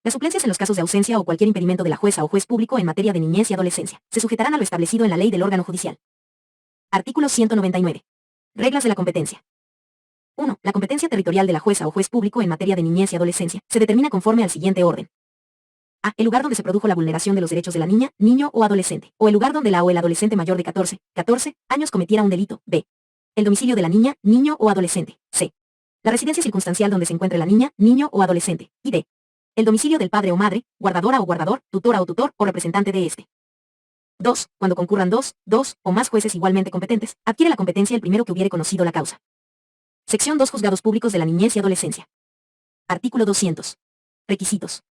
Las suplencias en los casos de ausencia o cualquier impedimento de la jueza o juez público en materia de niñez y adolescencia se sujetarán a lo establecido en la ley del órgano judicial. Artículo 199. Reglas de la competencia. 1. La competencia territorial de la jueza o juez público en materia de niñez y adolescencia se determina conforme al siguiente orden. A. El lugar donde se produjo la vulneración de los derechos de la niña, niño o adolescente, o el lugar donde la o el adolescente mayor de 14 años cometiera un delito. B. El domicilio de la niña, niño o adolescente. C. La residencia circunstancial donde se encuentre la niña, niño o adolescente. Y D. El domicilio del padre o madre, guardadora o guardador, tutora o tutor o representante de este. 2. Cuando concurran dos o más jueces igualmente competentes, adquiere la competencia el primero que hubiere conocido la causa. Sección 2. Juzgados públicos de la niñez y adolescencia. Artículo 200. Requisitos.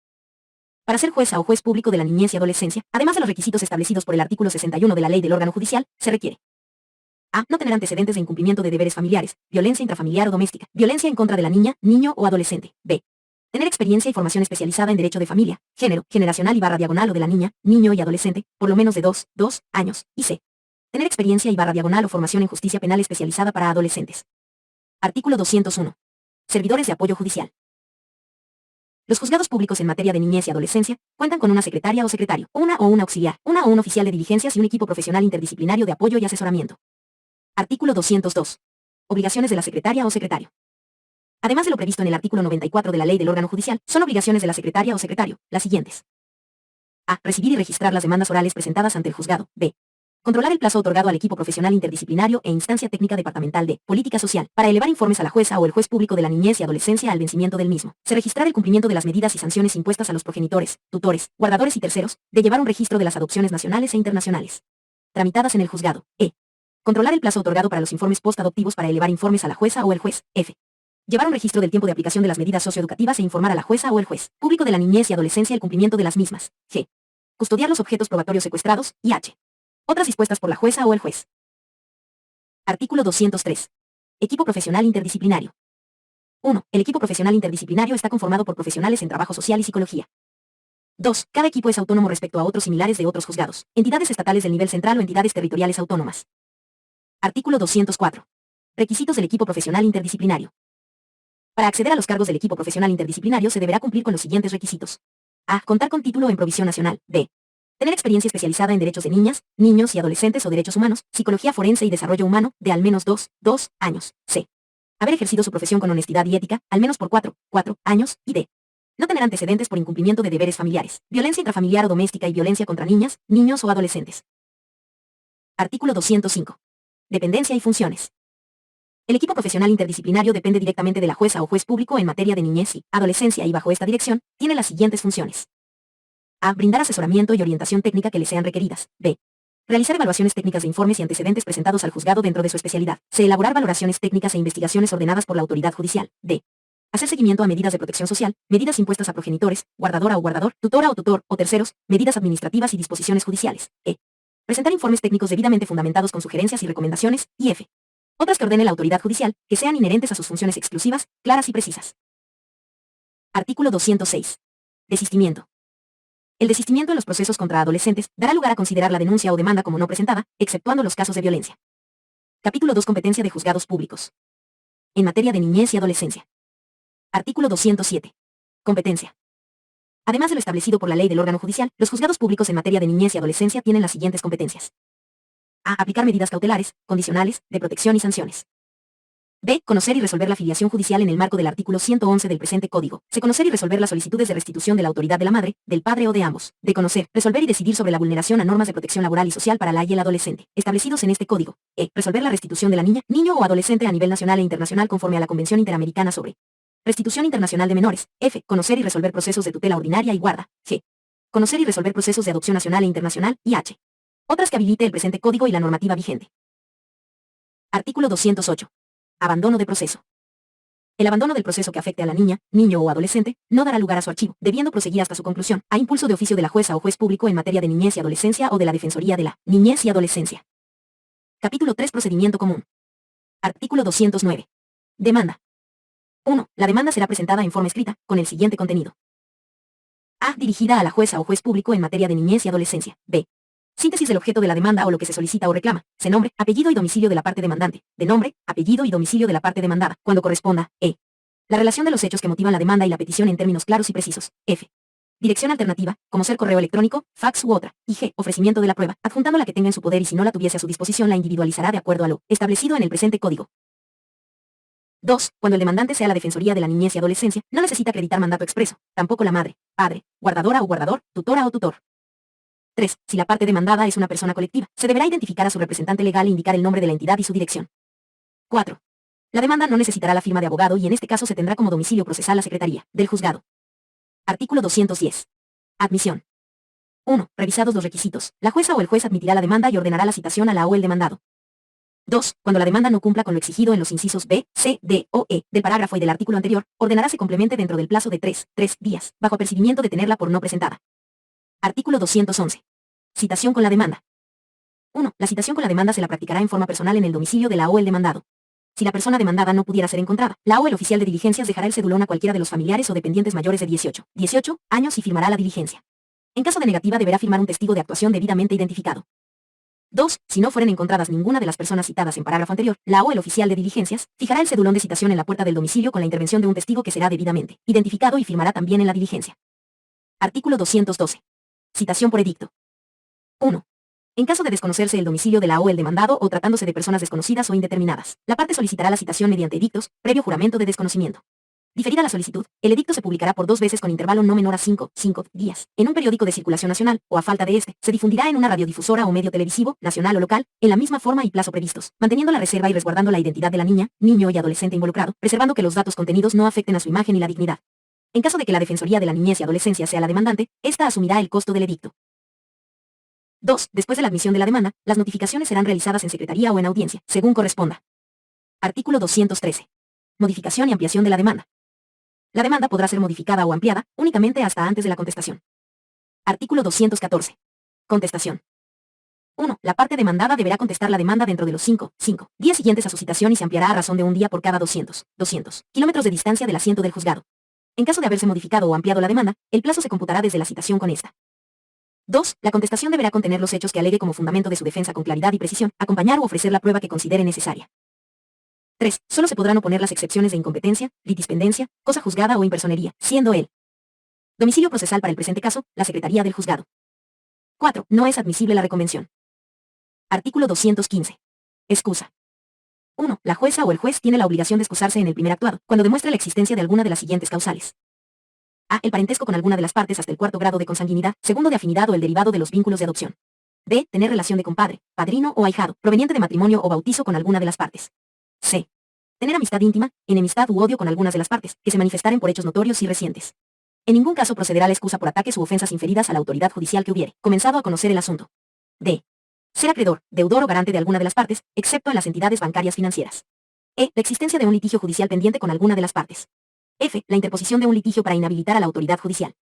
Para ser jueza o juez público de la niñez y adolescencia, además de los requisitos establecidos por el artículo 61 de la ley del órgano judicial, se requiere: A. No tener antecedentes de incumplimiento de deberes familiares, violencia intrafamiliar o doméstica, violencia en contra de la niña, niño o adolescente. B. Tener experiencia y formación especializada en derecho de familia, género, generacional y /diagonal o de la niña, niño y adolescente, por lo menos de 2 años. Y C. Tener experiencia y /diagonal o formación en justicia penal especializada para adolescentes. Artículo 201. Servidores de apoyo judicial. Los juzgados públicos en materia de niñez y adolescencia cuentan con una secretaria o secretario, una o un auxiliar, una o un oficial de diligencias y un equipo profesional interdisciplinario de apoyo y asesoramiento. Artículo 202. Obligaciones de la secretaria o secretario. Además de lo previsto en el artículo 94 de la ley del órgano judicial, son obligaciones de la secretaria o secretario las siguientes: A. Recibir y registrar las demandas orales presentadas ante el juzgado. B. Controlar el plazo otorgado al equipo profesional interdisciplinario e instancia técnica departamental de política social para elevar informes a la jueza o el juez público de la niñez y adolescencia al vencimiento del mismo. Se registrar el cumplimiento de las medidas y sanciones impuestas a los progenitores, tutores, guardadores y terceros, de llevar un registro de las adopciones nacionales e internacionales tramitadas en el juzgado. E. Controlar el plazo otorgado para los informes postadoptivos para elevar informes a la jueza o el juez. F. Llevar un registro del tiempo de aplicación de las medidas socioeducativas e informar a la jueza o el juez público de la niñez y adolescencia el cumplimiento de las mismas. G. Custodiar los objetos probatorios secuestrados. Y H. Otras dispuestas por la jueza o el juez. Artículo 203. Equipo profesional interdisciplinario. 1. El equipo profesional interdisciplinario está conformado por profesionales en trabajo social y psicología. 2. Cada equipo es autónomo respecto a otros similares de otros juzgados, entidades estatales del nivel central o entidades territoriales autónomas. Artículo 204. Requisitos del equipo profesional interdisciplinario. Para acceder a los cargos del equipo profesional interdisciplinario se deberá cumplir con los siguientes requisitos. A. Contar con título en provisión nacional. B. Tener experiencia especializada en derechos de niñas, niños y adolescentes o derechos humanos, psicología forense y desarrollo humano, de al menos 2 años. C. Haber ejercido su profesión con honestidad y ética, al menos por 4 años, y D. No tener antecedentes por incumplimiento de deberes familiares, violencia intrafamiliar o doméstica y violencia contra niñas, niños o adolescentes. Artículo 205. Dependencia y funciones. El equipo profesional interdisciplinario depende directamente de la jueza o juez público en materia de niñez y adolescencia y bajo esta dirección, tiene las siguientes funciones. A. Brindar asesoramiento y orientación técnica que le sean requeridas. B. Realizar evaluaciones técnicas de informes y antecedentes presentados al juzgado dentro de su especialidad. C. Elaborar valoraciones técnicas e investigaciones ordenadas por la autoridad judicial. D. Hacer seguimiento a medidas de protección social, medidas impuestas a progenitores, guardadora o guardador, tutora o tutor, o terceros, medidas administrativas y disposiciones judiciales. E. Presentar informes técnicos debidamente fundamentados con sugerencias y recomendaciones. Y F. Otras que ordene la autoridad judicial, que sean inherentes a sus funciones exclusivas, claras y precisas. Artículo 206. Desistimiento. El desistimiento en los procesos contra adolescentes dará lugar a considerar la denuncia o demanda como no presentada, exceptuando los casos de violencia. Capítulo 2. Competencia de juzgados públicos. En materia de niñez y adolescencia. Artículo 207. Competencia. Además de lo establecido por la ley del órgano judicial, los juzgados públicos en materia de niñez y adolescencia tienen las siguientes competencias. A. Aplicar medidas cautelares, condicionales, de protección y sanciones. B. Conocer y resolver la filiación judicial en el marco del artículo 111 del presente Código. C. Conocer y resolver las solicitudes de restitución de la autoridad de la madre, del padre o de ambos. D. Conocer, resolver y decidir sobre la vulneración a normas de protección laboral y social para la y el adolescente, establecidos en este Código. E. Resolver la restitución de la niña, niño o adolescente a nivel nacional e internacional conforme a la Convención Interamericana sobre Restitución Internacional de Menores. F. Conocer y resolver procesos de tutela ordinaria y guarda. G. Conocer y resolver procesos de adopción nacional e internacional. Y H. Otras que habilite el presente Código y la normativa vigente. Artículo 208. Abandono de proceso. El abandono del proceso que afecte a la niña, niño o adolescente, no dará lugar a su archivo, debiendo proseguir hasta su conclusión, a impulso de oficio de la jueza o juez público en materia de niñez y adolescencia o de la Defensoría de la Niñez y Adolescencia. Capítulo 3. Procedimiento común. Artículo 209. Demanda. 1. La demanda será presentada en forma escrita, con el siguiente contenido. A. Dirigida a la jueza o juez público en materia de niñez y adolescencia. B. Síntesis del objeto de la demanda o lo que se solicita o reclama. C. Nombre, apellido y domicilio de la parte demandante. De nombre, apellido y domicilio de la parte demandada, cuando corresponda. E. La relación de los hechos que motivan la demanda y la petición en términos claros y precisos. F. Dirección alternativa, como ser correo electrónico, fax u otra. Y G. Ofrecimiento de la prueba, adjuntando la que tenga en su poder y si no la tuviese a su disposición la individualizará de acuerdo a lo establecido en el presente Código. 2. Cuando el demandante sea la Defensoría de la Niñez y Adolescencia, no necesita acreditar mandato expreso, tampoco la madre, padre, guardadora o guardador, tutora o tutor. 3. Si la parte demandada es una persona colectiva, se deberá identificar a su representante legal e indicar el nombre de la entidad y su dirección. 4. La demanda no necesitará la firma de abogado y en este caso se tendrá como domicilio procesal la Secretaría del Juzgado. Artículo 210. Admisión. 1. Revisados los requisitos, la jueza o el juez admitirá la demanda y ordenará la citación a la o el demandado. 2. Cuando la demanda no cumpla con lo exigido en los incisos B, C, D o E del parágrafo y del artículo anterior, ordenará se complemente dentro del plazo de 3 días, bajo apercibimiento de tenerla por no presentada. Artículo 211. Citación con la demanda. 1. La citación con la demanda se la practicará en forma personal en el domicilio de la o el demandado. Si la persona demandada no pudiera ser encontrada, la o el oficial de diligencias dejará el cedulón a cualquiera de los familiares o dependientes mayores de 18 años y firmará la diligencia. En caso de negativa deberá firmar un testigo de actuación debidamente identificado. 2. Si no fueren encontradas ninguna de las personas citadas en parágrafo anterior, la o el oficial de diligencias fijará el cedulón de citación en la puerta del domicilio con la intervención de un testigo que será debidamente identificado y firmará también en la diligencia. Artículo 212. Citación por edicto. 1. En caso de desconocerse el domicilio de la o el demandado o tratándose de personas desconocidas o indeterminadas, la parte solicitará la citación mediante edictos, previo juramento de desconocimiento. Diferida la solicitud, el edicto se publicará por 2 veces con intervalo no menor a 5 días, en un periódico de circulación nacional, o a falta de este, se difundirá en una radiodifusora o medio televisivo, nacional o local, en la misma forma y plazo previstos, manteniendo la reserva y resguardando la identidad de la niña, niño y adolescente involucrado, preservando que los datos contenidos no afecten a su imagen y la dignidad. En caso de que la Defensoría de la Niñez y Adolescencia sea la demandante, ésta asumirá el costo del edicto. 2. Después de la admisión de la demanda, las notificaciones serán realizadas en secretaría o en audiencia, según corresponda. Artículo 213. Modificación y ampliación de la demanda. La demanda podrá ser modificada o ampliada, únicamente hasta antes de la contestación. Artículo 214. Contestación. 1. La parte demandada deberá contestar la demanda dentro de los 5 días siguientes a su citación y se ampliará a razón de un día por cada 200 kilómetros de distancia del asiento del juzgado. En caso de haberse modificado o ampliado la demanda, el plazo se computará desde la citación con esta. 2. La contestación deberá contener los hechos que alegue como fundamento de su defensa con claridad y precisión, acompañar u ofrecer la prueba que considere necesaria. 3. Solo se podrán oponer las excepciones de incompetencia, litispendencia, cosa juzgada o impersonería, siendo el domicilio procesal para el presente caso, la Secretaría del Juzgado. 4. No es admisible la reconvención. Artículo 215. Excusa. 1. La jueza o el juez tiene la obligación de excusarse en el primer actuado, cuando demuestre la existencia de alguna de las siguientes causales. A. El parentesco con alguna de las partes hasta el cuarto grado de consanguinidad, segundo de afinidad o el derivado de los vínculos de adopción. B. Tener relación de compadre, padrino o ahijado, proveniente de matrimonio o bautizo con alguna de las partes. C. Tener amistad íntima, enemistad u odio con algunas de las partes, que se manifestaren por hechos notorios y recientes. En ningún caso procederá la excusa por ataques u ofensas inferidas a la autoridad judicial que hubiere comenzado a conocer el asunto. D. Ser acreedor, deudor o garante de alguna de las partes, excepto en las entidades bancarias financieras. E. La existencia de un litigio judicial pendiente con alguna de las partes. F. La interposición de un litigio para inhabilitar a la autoridad judicial.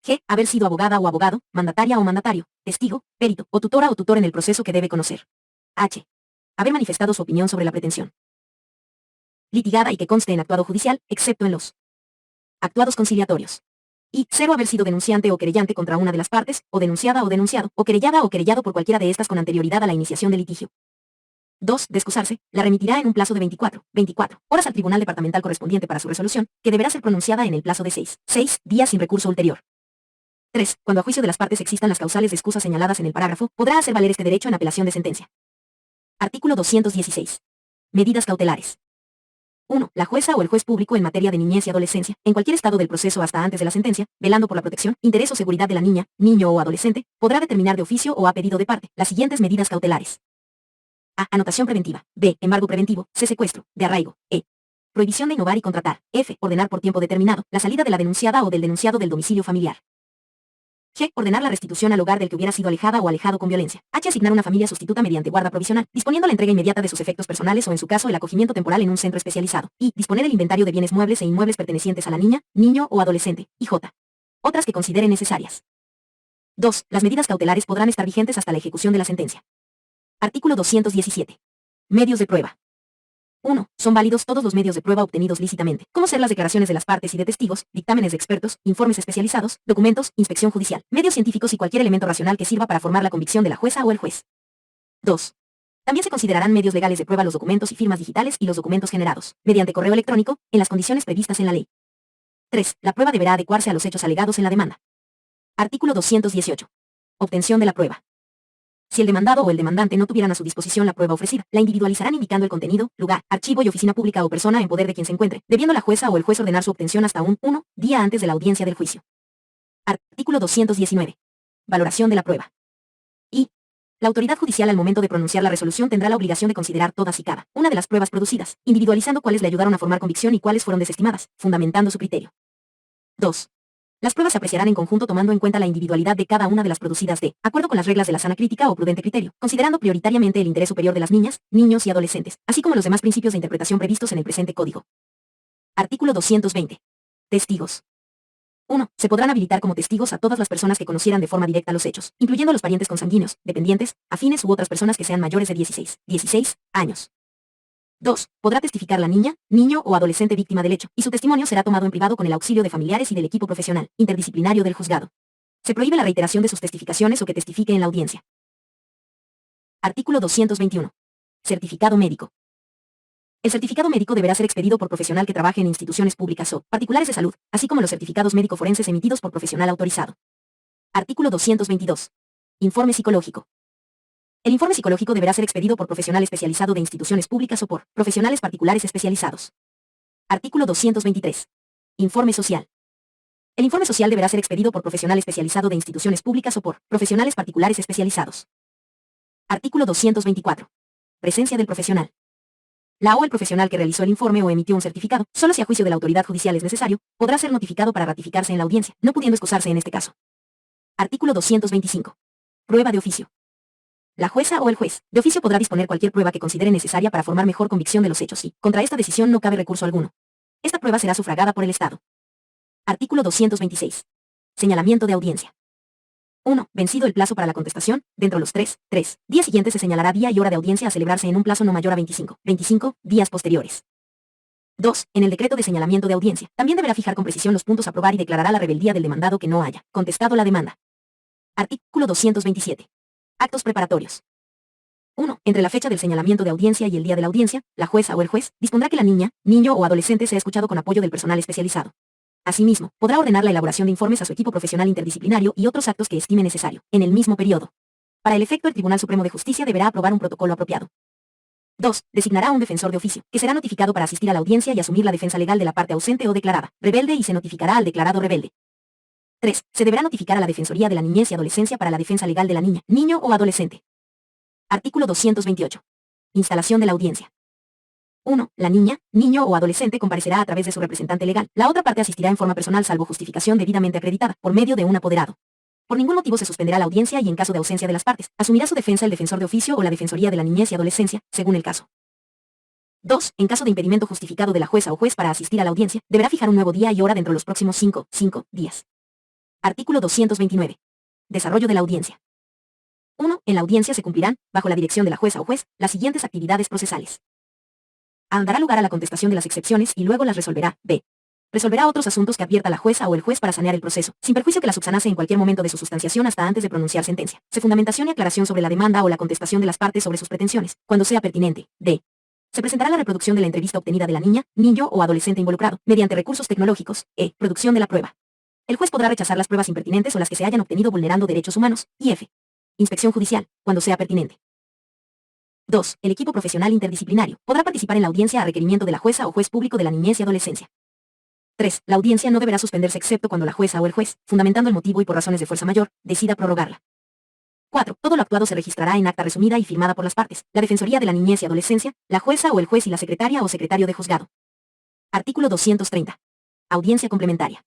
G. Haber sido abogada o abogado, mandataria o mandatario, testigo, perito, o tutora o tutor en el proceso que debe conocer. H. Haber manifestado su opinión sobre la pretensión litigada y que conste en actuado judicial, excepto en los actuados conciliatorios. Y 0. Haber sido denunciante o querellante contra una de las partes, o denunciada o denunciado, o querellada o querellado por cualquiera de estas con anterioridad a la iniciación del litigio. 2. De excusarse, la remitirá en un plazo de 24 horas al tribunal departamental correspondiente para su resolución, que deberá ser pronunciada en el plazo de 6 días sin recurso ulterior. 3. Cuando a juicio de las partes existan las causales de excusa señaladas en el parágrafo, podrá hacer valer este derecho en apelación de sentencia. Artículo 216. Medidas cautelares. 1. La jueza o el juez público en materia de niñez y adolescencia, en cualquier estado del proceso hasta antes de la sentencia, velando por la protección, interés o seguridad de la niña, niño o adolescente, podrá determinar de oficio o a pedido de parte las siguientes medidas cautelares. A. Anotación preventiva. B. Embargo preventivo. C. Secuestro. De arraigo. E. Prohibición de innovar y contratar. F. Ordenar por tiempo determinado la salida de la denunciada o del denunciado del domicilio familiar. G. Ordenar la restitución al hogar del que hubiera sido alejada o alejado con violencia. H. Asignar una familia sustituta mediante guarda provisional, disponiendo la entrega inmediata de sus efectos personales o en su caso el acogimiento temporal en un centro especializado. Y disponer el inventario de bienes muebles e inmuebles pertenecientes a la niña, niño o adolescente. Y J. Otras que considere necesarias. 2. Las medidas cautelares podrán estar vigentes hasta la ejecución de la sentencia. Artículo 217. Medios de prueba. 1. Son válidos todos los medios de prueba obtenidos lícitamente, como ser las declaraciones de las partes y de testigos, dictámenes de expertos, informes especializados, documentos, inspección judicial, medios científicos y cualquier elemento racional que sirva para formar la convicción de la jueza o el juez. 2. También se considerarán medios legales de prueba los documentos y firmas digitales y los documentos generados, mediante correo electrónico, en las condiciones previstas en la ley. 3. La prueba deberá adecuarse a los hechos alegados en la demanda. Artículo 218. Obtención de la prueba. Si el demandado o el demandante no tuvieran a su disposición la prueba ofrecida, la individualizarán indicando el contenido, lugar, archivo y oficina pública o persona en poder de quien se encuentre, debiendo la jueza o el juez ordenar su obtención hasta un 1 día antes de la audiencia del juicio. Artículo 219. Valoración de la prueba. Y la autoridad judicial al momento de pronunciar la resolución tendrá la obligación de considerar todas y cada una de las pruebas producidas, individualizando cuáles le ayudaron a formar convicción y cuáles fueron desestimadas, fundamentando su criterio. 2. Las pruebas se apreciarán en conjunto tomando en cuenta la individualidad de cada una de las producidas de acuerdo con las reglas de la sana crítica o prudente criterio, considerando prioritariamente el interés superior de las niñas, niños y adolescentes, así como los demás principios de interpretación previstos en el presente código. Artículo 220. Testigos. 1. Se podrán habilitar como testigos a todas las personas que conocieran de forma directa los hechos, incluyendo los parientes consanguíneos, dependientes, afines u otras personas que sean mayores de 16 años. 2. Podrá testificar la niña, niño o adolescente víctima del hecho, y su testimonio será tomado en privado con el auxilio de familiares y del equipo profesional, interdisciplinario del juzgado. Se prohíbe la reiteración de sus testificaciones o que testifique en la audiencia. Artículo 221. Certificado médico. El certificado médico deberá ser expedido por profesional que trabaje en instituciones públicas o particulares de salud, así como los certificados médico-forenses emitidos por profesional autorizado. Artículo 222. Informe psicológico. El informe psicológico deberá ser expedido por profesional especializado de instituciones públicas o por profesionales particulares especializados. Artículo 223. Informe social. El informe social deberá ser expedido por profesional especializado de instituciones públicas o por profesionales particulares especializados. Artículo 224. Presencia del profesional. La o el profesional que realizó el informe o emitió un certificado, solo si a juicio de la autoridad judicial es necesario, podrá ser notificado para ratificarse en la audiencia, no pudiendo excusarse en este caso. Artículo 225. Prueba de oficio. La jueza o el juez, de oficio podrá disponer cualquier prueba que considere necesaria para formar mejor convicción de los hechos y, contra esta decisión no cabe recurso alguno. Esta prueba será sufragada por el Estado. Artículo 226. Señalamiento de audiencia. 1. Vencido el plazo para la contestación, dentro de los 3 días siguientes se señalará día y hora de audiencia a celebrarse en un plazo no mayor a 25 días posteriores. 2. En el decreto de señalamiento de audiencia, también deberá fijar con precisión los puntos a probar y declarará la rebeldía del demandado que no haya contestado la demanda. Artículo 227. Actos preparatorios. 1. Entre la fecha del señalamiento de audiencia y el día de la audiencia, la jueza o el juez dispondrá que la niña, niño o adolescente sea escuchado con apoyo del personal especializado. Asimismo, podrá ordenar la elaboración de informes a su equipo profesional interdisciplinario y otros actos que estime necesario, en el mismo periodo. Para el efecto, el Tribunal Supremo de Justicia deberá aprobar un protocolo apropiado. 2. Designará a un defensor de oficio, que será notificado para asistir a la audiencia y asumir la defensa legal de la parte ausente o declarada, rebelde y se notificará al declarado rebelde. 3. Se deberá notificar a la Defensoría de la Niñez y Adolescencia para la defensa legal de la niña, niño o adolescente. Artículo 228. Instalación de la audiencia. 1. La niña, niño o adolescente comparecerá a través de su representante legal. La otra parte asistirá en forma personal salvo justificación debidamente acreditada, por medio de un apoderado. Por ningún motivo se suspenderá la audiencia y en caso de ausencia de las partes, asumirá su defensa el defensor de oficio o la Defensoría de la Niñez y Adolescencia, según el caso. 2. En caso de impedimento justificado de la jueza o juez para asistir a la audiencia, deberá fijar un nuevo día y hora dentro de los próximos 5 días. Artículo 229. Desarrollo de la audiencia. 1. En la audiencia se cumplirán, bajo la dirección de la jueza o juez, las siguientes actividades procesales. A. Dará lugar a la contestación de las excepciones y luego las resolverá. B. Resolverá otros asuntos que advierta la jueza o el juez para sanear el proceso, sin perjuicio que la subsanase en cualquier momento de su sustanciación hasta antes de pronunciar sentencia. C. Fundamentación y aclaración sobre la demanda o la contestación de las partes sobre sus pretensiones, cuando sea pertinente. D. Se presentará la reproducción de la entrevista obtenida de la niña, niño o adolescente involucrado, mediante recursos tecnológicos. E. Producción de la prueba. El juez podrá rechazar las pruebas impertinentes o las que se hayan obtenido vulnerando derechos humanos. Y F. Inspección judicial, cuando sea pertinente. 2. El equipo profesional interdisciplinario podrá participar en la audiencia a requerimiento de la jueza o juez público de la niñez y adolescencia. 3. La audiencia no deberá suspenderse excepto cuando la jueza o el juez, fundamentando el motivo y por razones de fuerza mayor, decida prorrogarla. 4. Todo lo actuado se registrará en acta resumida y firmada por las partes, la Defensoría de la Niñez y Adolescencia, la jueza o el juez y la secretaria o secretario de juzgado. Artículo 230. Audiencia complementaria.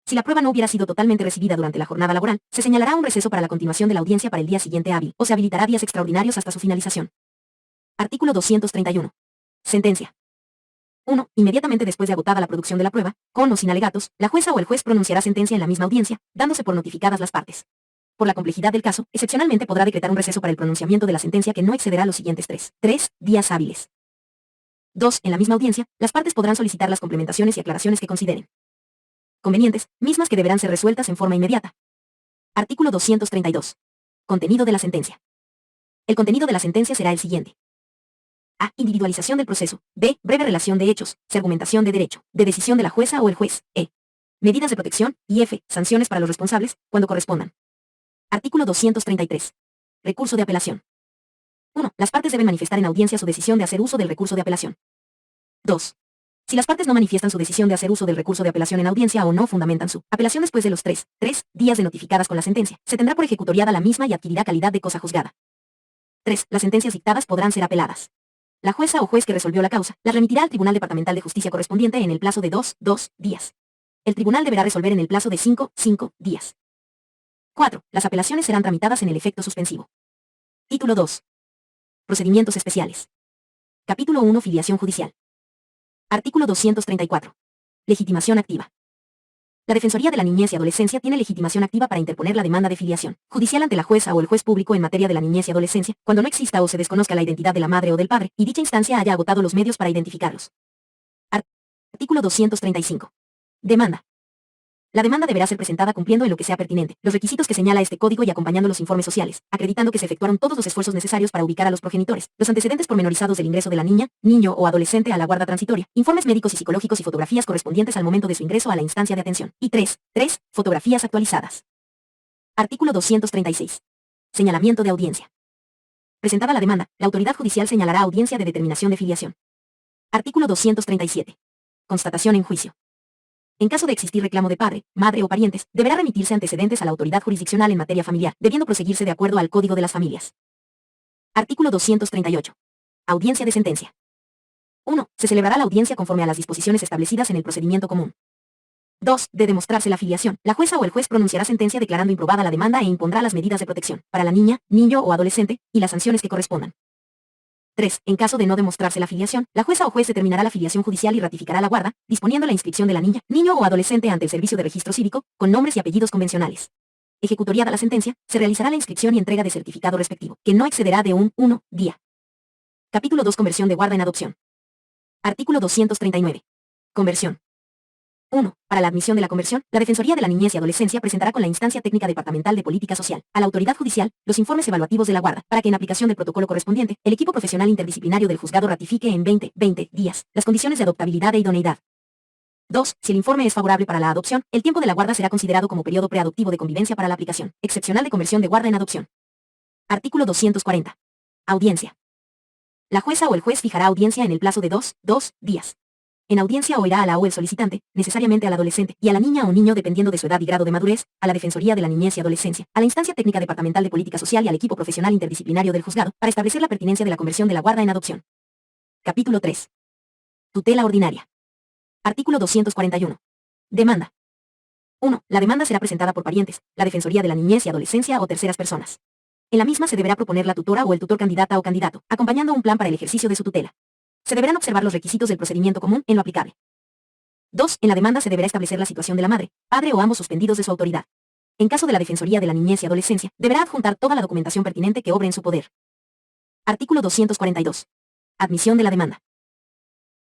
Si la prueba no hubiera sido totalmente recibida durante la jornada laboral, se señalará un receso para la continuación de la audiencia para el día siguiente hábil, o se habilitará días extraordinarios hasta su finalización. Artículo 231. Sentencia. 1. Inmediatamente después de agotada la producción de la prueba, con o sin alegatos, la jueza o el juez pronunciará sentencia en la misma audiencia, dándose por notificadas las partes. Por la complejidad del caso, excepcionalmente podrá decretar un receso para el pronunciamiento de la sentencia que no excederá los siguientes 3 días hábiles. 2. En la misma audiencia, las partes podrán solicitar las complementaciones y aclaraciones que consideren convenientes, mismas que deberán ser resueltas en forma inmediata. Artículo 232. Contenido de la sentencia. El contenido de la sentencia será el siguiente. A. Individualización del proceso. B. Breve relación de hechos. C. Argumentación de derecho. D. Decisión de la jueza o el juez. E. Medidas de protección. Y F. Sanciones para los responsables, cuando correspondan. Artículo 233. Recurso de apelación. 1. Las partes deben manifestar en audiencia su decisión de hacer uso del recurso de apelación. 2. Si las partes no manifiestan su decisión de hacer uso del recurso de apelación en audiencia o no fundamentan su apelación después de los 3 días de notificadas con la sentencia, se tendrá por ejecutoriada la misma y adquirirá calidad de cosa juzgada. 3. Las sentencias dictadas podrán ser apeladas. La jueza o juez que resolvió la causa la remitirá al Tribunal Departamental de Justicia correspondiente en el plazo de 2 días. El tribunal deberá resolver en el plazo de 5 días. 4. Las apelaciones serán tramitadas en el efecto suspensivo. Título 2. Procedimientos especiales. Capítulo 1. Filiación judicial. Artículo 234. Legitimación activa. La Defensoría de la Niñez y Adolescencia tiene legitimación activa para interponer la demanda de filiación judicial ante la jueza o el juez público en materia de la niñez y adolescencia, cuando no exista o se desconozca la identidad de la madre o del padre, y dicha instancia haya agotado los medios para identificarlos. Artículo 235. Demanda. La demanda deberá ser presentada cumpliendo en lo que sea pertinente los requisitos que señala este código y acompañando los informes sociales, acreditando que se efectuaron todos los esfuerzos necesarios para ubicar a los progenitores, los antecedentes pormenorizados del ingreso de la niña, niño o adolescente a la guarda transitoria, informes médicos y psicológicos y fotografías correspondientes al momento de su ingreso a la instancia de atención. Y 3. Fotografías actualizadas. Artículo 236. Señalamiento de audiencia. Presentada la demanda, la autoridad judicial señalará audiencia de determinación de filiación. Artículo 237. Constatación en juicio. En caso de existir reclamo de padre, madre o parientes, deberá remitirse antecedentes a la autoridad jurisdiccional en materia familiar, debiendo proseguirse de acuerdo al Código de las Familias. Artículo 238. Audiencia de sentencia. 1. Se celebrará la audiencia conforme a las disposiciones establecidas en el procedimiento común. 2. De demostrarse la filiación, la jueza o el juez pronunciará sentencia declarando improbada la demanda e impondrá las medidas de protección para la niña, niño o adolescente, y las sanciones que correspondan. 3. En caso de no demostrarse la filiación, la jueza o juez determinará la filiación judicial y ratificará la guarda, disponiendo la inscripción de la niña, niño o adolescente ante el Servicio de Registro Cívico, con nombres y apellidos convencionales. Ejecutoriada la sentencia, se realizará la inscripción y entrega de certificado respectivo, que no excederá de un 1 día. Capítulo 2. Conversión de guarda en adopción. Artículo 239. Conversión. 1. Para la admisión de la conversión, la Defensoría de la Niñez y Adolescencia presentará con la Instancia Técnica Departamental de Política Social a la Autoridad Judicial los informes evaluativos de la guarda, para que en aplicación del protocolo correspondiente, el equipo profesional interdisciplinario del juzgado ratifique en 20 días las condiciones de adoptabilidad e idoneidad. 2. Si el informe es favorable para la adopción, el tiempo de la guarda será considerado como periodo preadoptivo de convivencia para la aplicación excepcional de conversión de guarda en adopción. Artículo 240. Audiencia. La jueza o el juez fijará audiencia en el plazo de 2 días. En audiencia oirá a la o el solicitante, necesariamente al adolescente, y a la niña o niño dependiendo de su edad y grado de madurez, a la Defensoría de la Niñez y Adolescencia, a la Instancia Técnica Departamental de Política Social y al equipo profesional interdisciplinario del juzgado, para establecer la pertinencia de la conversión de la guarda en adopción. Capítulo 3. Tutela ordinaria. Artículo 241. Demanda. 1. La demanda será presentada por parientes, la Defensoría de la Niñez y Adolescencia o terceras personas. En la misma se deberá proponer la tutora o el tutor candidata o candidato, acompañando un plan para el ejercicio de su tutela. Se deberán observar los requisitos del procedimiento común en lo aplicable. 2. En la demanda se deberá establecer la situación de la madre, padre o ambos suspendidos de su autoridad. En caso de la Defensoría de la Niñez y Adolescencia, deberá adjuntar toda la documentación pertinente que obre en su poder. Artículo 242. Admisión de la demanda.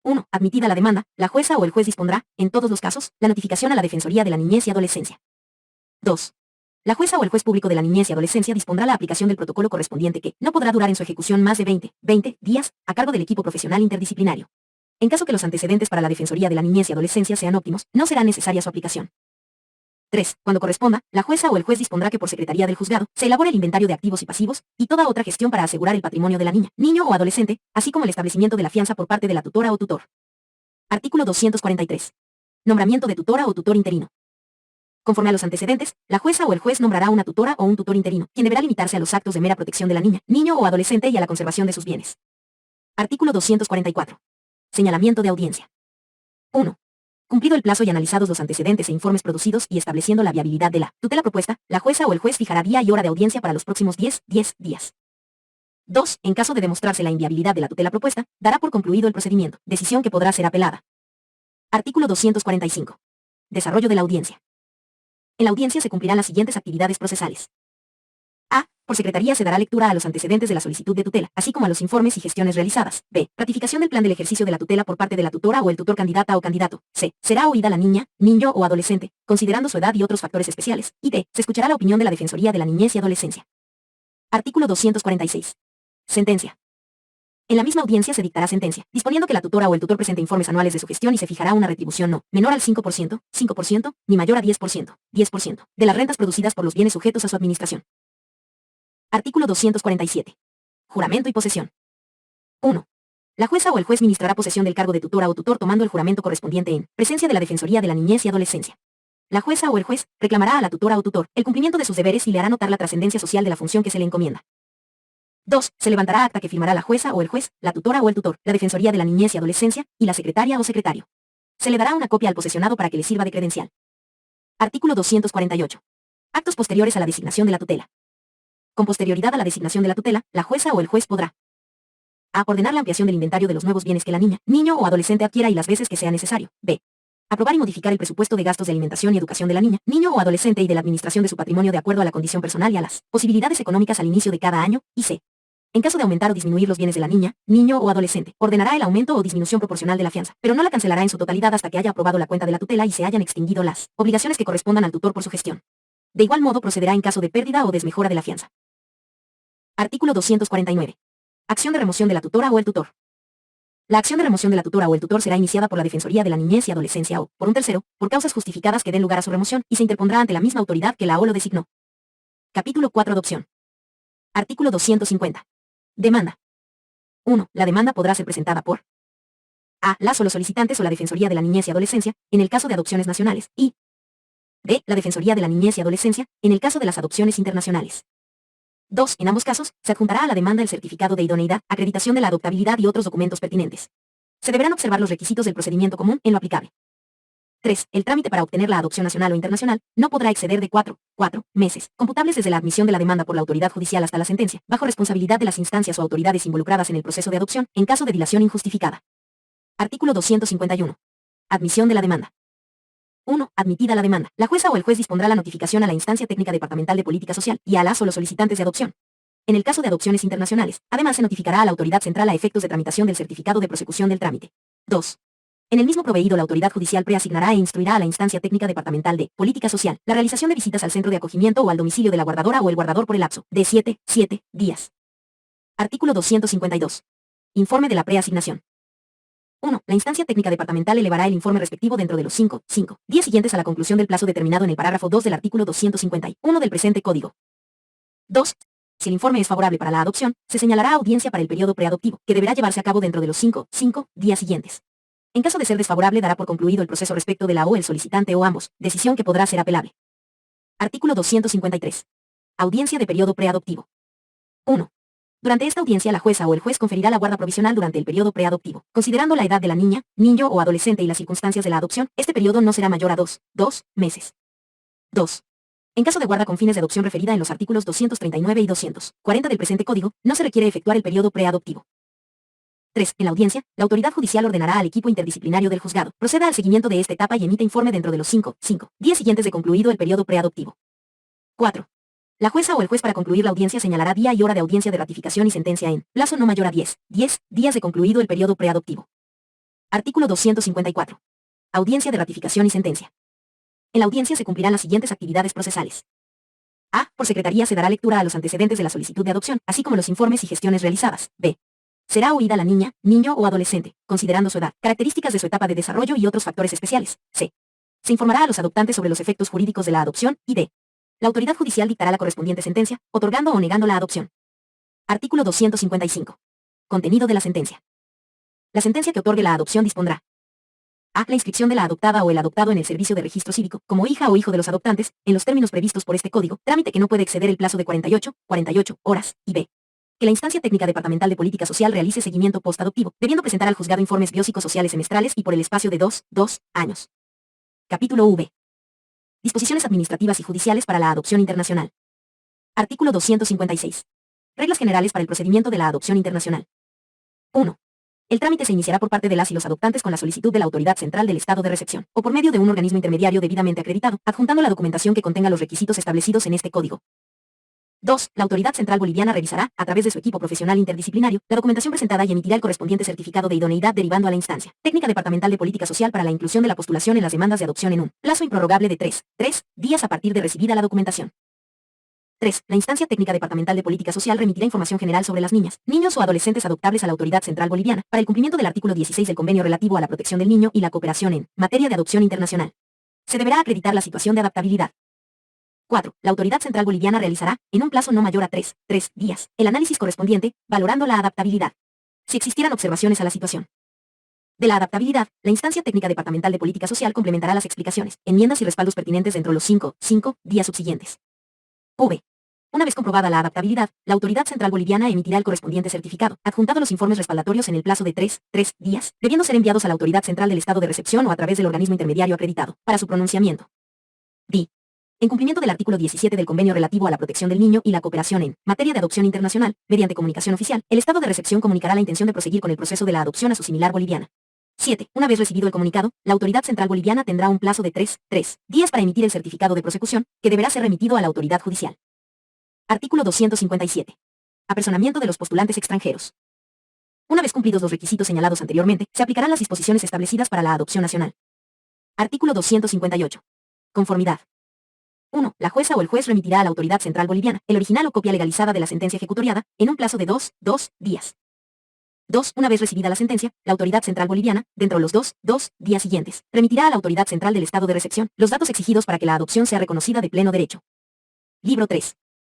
1. Admitida la demanda, la jueza o el juez dispondrá, en todos los casos, la notificación a la Defensoría de la Niñez y Adolescencia. 2. La jueza o el juez público de la niñez y adolescencia dispondrá la aplicación del protocolo correspondiente que no podrá durar en su ejecución más de 20 días, a cargo del equipo profesional interdisciplinario. En caso que los antecedentes para la Defensoría de la Niñez y Adolescencia sean óptimos, no será necesaria su aplicación. 3. Cuando corresponda, la jueza o el juez dispondrá que por secretaría del juzgado se elabore el inventario de activos y pasivos, y toda otra gestión para asegurar el patrimonio de la niña, niño o adolescente, así como el establecimiento de la fianza por parte de la tutora o tutor. Artículo 243. Nombramiento de tutora o tutor interino. Conforme a los antecedentes, la jueza o el juez nombrará una tutora o un tutor interino, quien deberá limitarse a los actos de mera protección de la niña, niño o adolescente y a la conservación de sus bienes. Artículo 244. Señalamiento de audiencia. 1. Cumplido el plazo y analizados los antecedentes e informes producidos y estableciendo la viabilidad de la tutela propuesta, la jueza o el juez fijará día y hora de audiencia para los próximos 10 días. 2. En caso de demostrarse la inviabilidad de la tutela propuesta, dará por concluido el procedimiento, decisión que podrá ser apelada. Artículo 245. Desarrollo de la audiencia. En la audiencia se cumplirán las siguientes actividades procesales. A. Por secretaría se dará lectura a los antecedentes de la solicitud de tutela, así como a los informes y gestiones realizadas. B. Ratificación del plan del ejercicio de la tutela por parte de la tutora o el tutor candidata o candidato. C. Será oída la niña, niño o adolescente, considerando su edad y otros factores especiales. Y D. Se escuchará la opinión de la Defensoría de la Niñez y Adolescencia. Artículo 246. Sentencia. En la misma audiencia se dictará sentencia, disponiendo que la tutora o el tutor presente informes anuales de su gestión y se fijará una retribución no menor al 5%, ni mayor a 10%, de las rentas producidas por los bienes sujetos a su administración. Artículo 247. Juramento y posesión. 1. La jueza o el juez ministrará posesión del cargo de tutora o tutor tomando el juramento correspondiente en presencia de la Defensoría de la Niñez y Adolescencia. La jueza o el juez reclamará a la tutora o tutor el cumplimiento de sus deberes y le hará notar la trascendencia social de la función que se le encomienda. 2. Se levantará acta que firmará la jueza o el juez, la tutora o el tutor, la Defensoría de la Niñez y Adolescencia, y la secretaria o secretario. Se le dará una copia al posesionado para que le sirva de credencial. Artículo 248. Actos posteriores a la designación de la tutela. Con posterioridad a la designación de la tutela, la jueza o el juez podrá A. Ordenar la ampliación del inventario de los nuevos bienes que la niña, niño o adolescente adquiera y las veces que sea necesario. B. Aprobar y modificar el presupuesto de gastos de alimentación y educación de la niña, niño o adolescente y de la administración de su patrimonio de acuerdo a la condición personal y a las posibilidades económicas al inicio de cada año. Y C. En caso de aumentar o disminuir los bienes de la niña, niño o adolescente, ordenará el aumento o disminución proporcional de la fianza, pero no la cancelará en su totalidad hasta que haya aprobado la cuenta de la tutela y se hayan extinguido las obligaciones que correspondan al tutor por su gestión. De igual modo procederá en caso de pérdida o desmejora de la fianza. Artículo 249. Acción de remoción de la tutora o el tutor. La acción de remoción de la tutora o el tutor será iniciada por la Defensoría de la Niñez y Adolescencia o, por un tercero, por causas justificadas que den lugar a su remoción, y se interpondrá ante la misma autoridad que la o lo designó. Capítulo 4. Adopción. Artículo 250. Demanda. 1. La demanda podrá ser presentada por A. Las o los solicitantes o la Defensoría de la Niñez y Adolescencia, en el caso de adopciones nacionales, y B. La Defensoría de la Niñez y Adolescencia, en el caso de las adopciones internacionales. 2. En ambos casos, se adjuntará a la demanda el certificado de idoneidad, acreditación de la adoptabilidad y otros documentos pertinentes. Se deberán observar los requisitos del procedimiento común en lo aplicable. 3. El trámite para obtener la adopción nacional o internacional no podrá exceder de 4 meses, computables desde la admisión de la demanda por la autoridad judicial hasta la sentencia, bajo responsabilidad de las instancias o autoridades involucradas en el proceso de adopción, en caso de dilación injustificada. Artículo 251. Admisión de la demanda. 1. Admitida la demanda, la jueza o el juez dispondrá la notificación a la Instancia Técnica Departamental de Política Social y a las o los solicitantes de adopción. En el caso de adopciones internacionales, además se notificará a la autoridad central a efectos de tramitación del certificado de prosecución del trámite. 2. En el mismo proveído la autoridad judicial preasignará e instruirá a la Instancia Técnica Departamental de Política Social la realización de visitas al centro de acogimiento o al domicilio de la guardadora o el guardador por el lapso de 7 días. Artículo 252. Informe de la preasignación. 1. La instancia técnica departamental elevará el informe respectivo dentro de los 5 días siguientes a la conclusión del plazo determinado en el parágrafo 2 del artículo 251 del presente código. 2. Si el informe es favorable para la adopción, se señalará audiencia para el periodo preadoptivo, que deberá llevarse a cabo dentro de los 5 días siguientes. En caso de ser desfavorable, dará por concluido el proceso respecto de la o el solicitante o ambos, decisión que podrá ser apelable. Artículo 253. Audiencia de periodo preadoptivo. 1. Durante esta audiencia, la jueza o el juez conferirá la guarda provisional durante el periodo preadoptivo. Considerando la edad de la niña, niño o adolescente y las circunstancias de la adopción, este periodo no será mayor a 2 meses. 2. En caso de guarda con fines de adopción referida en los artículos 239 y 240 del presente código, no se requiere efectuar el periodo preadoptivo. 3. En la audiencia, la autoridad judicial ordenará al equipo interdisciplinario del juzgado proceda al seguimiento de esta etapa y emite informe dentro de los 5 días siguientes de concluido el periodo preadoptivo. 4. La jueza o el juez para concluir la audiencia señalará día y hora de audiencia de ratificación y sentencia en plazo no mayor a 10 días de concluido el periodo preadoptivo. Artículo 254. Audiencia de ratificación y sentencia. En la audiencia se cumplirán las siguientes actividades procesales. A. Por secretaría se dará lectura a los antecedentes de la solicitud de adopción, así como los informes y gestiones realizadas. B. Será oída la niña, niño o adolescente, considerando su edad, características de su etapa de desarrollo y otros factores especiales. C. Se informará a los adoptantes sobre los efectos jurídicos de la adopción y D. La autoridad judicial dictará la correspondiente sentencia, otorgando o negando la adopción. Artículo 255. Contenido de la sentencia. La sentencia que otorgue la adopción dispondrá: A. La inscripción de la adoptada o el adoptado en el servicio de registro cívico, como hija o hijo de los adoptantes, en los términos previstos por este código, trámite que no puede exceder el plazo de 48 horas, y B. Que la instancia técnica departamental de política social realice seguimiento postadoptivo, debiendo presentar al juzgado informes biopsicosociales semestrales y por el espacio de 2 años. Capítulo V. Disposiciones administrativas y judiciales para la adopción internacional. Artículo 256. Reglas generales para el procedimiento de la adopción internacional. 1. El trámite se iniciará por parte de las y los adoptantes con la solicitud de la autoridad central del estado de recepción, o por medio de un organismo intermediario debidamente acreditado, adjuntando la documentación que contenga los requisitos establecidos en este código. 2. La autoridad central boliviana revisará, a través de su equipo profesional interdisciplinario, la documentación presentada y emitirá el correspondiente certificado de idoneidad derivando a la instancia técnica departamental de política social para la inclusión de la postulación en las demandas de adopción en un plazo improrrogable de 3 días a partir de recibida la documentación. 3. La instancia técnica departamental de política social remitirá información general sobre las niñas, niños o adolescentes adoptables a la autoridad central boliviana, para el cumplimiento del artículo 16 del convenio relativo a la protección del niño y la cooperación en materia de adopción internacional. Se deberá acreditar la situación de adaptabilidad. 4. La autoridad central boliviana realizará, en un plazo no mayor a 3 días, el análisis correspondiente, valorando la adaptabilidad. Si existieran observaciones a la situación de la adaptabilidad, la instancia técnica departamental de política social complementará las explicaciones, enmiendas y respaldos pertinentes dentro de los 5 días subsiguientes. V. Una vez comprobada la adaptabilidad, la autoridad central boliviana emitirá el correspondiente certificado, adjuntado los informes respaldatorios en el plazo de 3 días, debiendo ser enviados a la autoridad central del estado de recepción o a través del organismo intermediario acreditado, para su pronunciamiento. D. En cumplimiento del artículo 17 del convenio relativo a la protección del niño y la cooperación en materia de adopción internacional, mediante comunicación oficial, el estado de recepción comunicará la intención de proseguir con el proceso de la adopción a su similar boliviana. 7. Una vez recibido el comunicado, la autoridad central boliviana tendrá un plazo de 3 días para emitir el certificado de prosecución, que deberá ser remitido a la autoridad judicial. Artículo 257. Apersonamiento de los postulantes extranjeros. Una vez cumplidos los requisitos señalados anteriormente, se aplicarán las disposiciones establecidas para la adopción nacional. Artículo 258. Conformidad. 1. La jueza o el juez remitirá a la autoridad central boliviana el original o copia legalizada de la sentencia ejecutoriada, en un plazo de 2 días. 2. Una vez recibida la sentencia, la autoridad central boliviana, dentro de los 2 días siguientes, remitirá a la autoridad central del estado de recepción los datos exigidos para que la adopción sea reconocida de pleno derecho. Libro 3.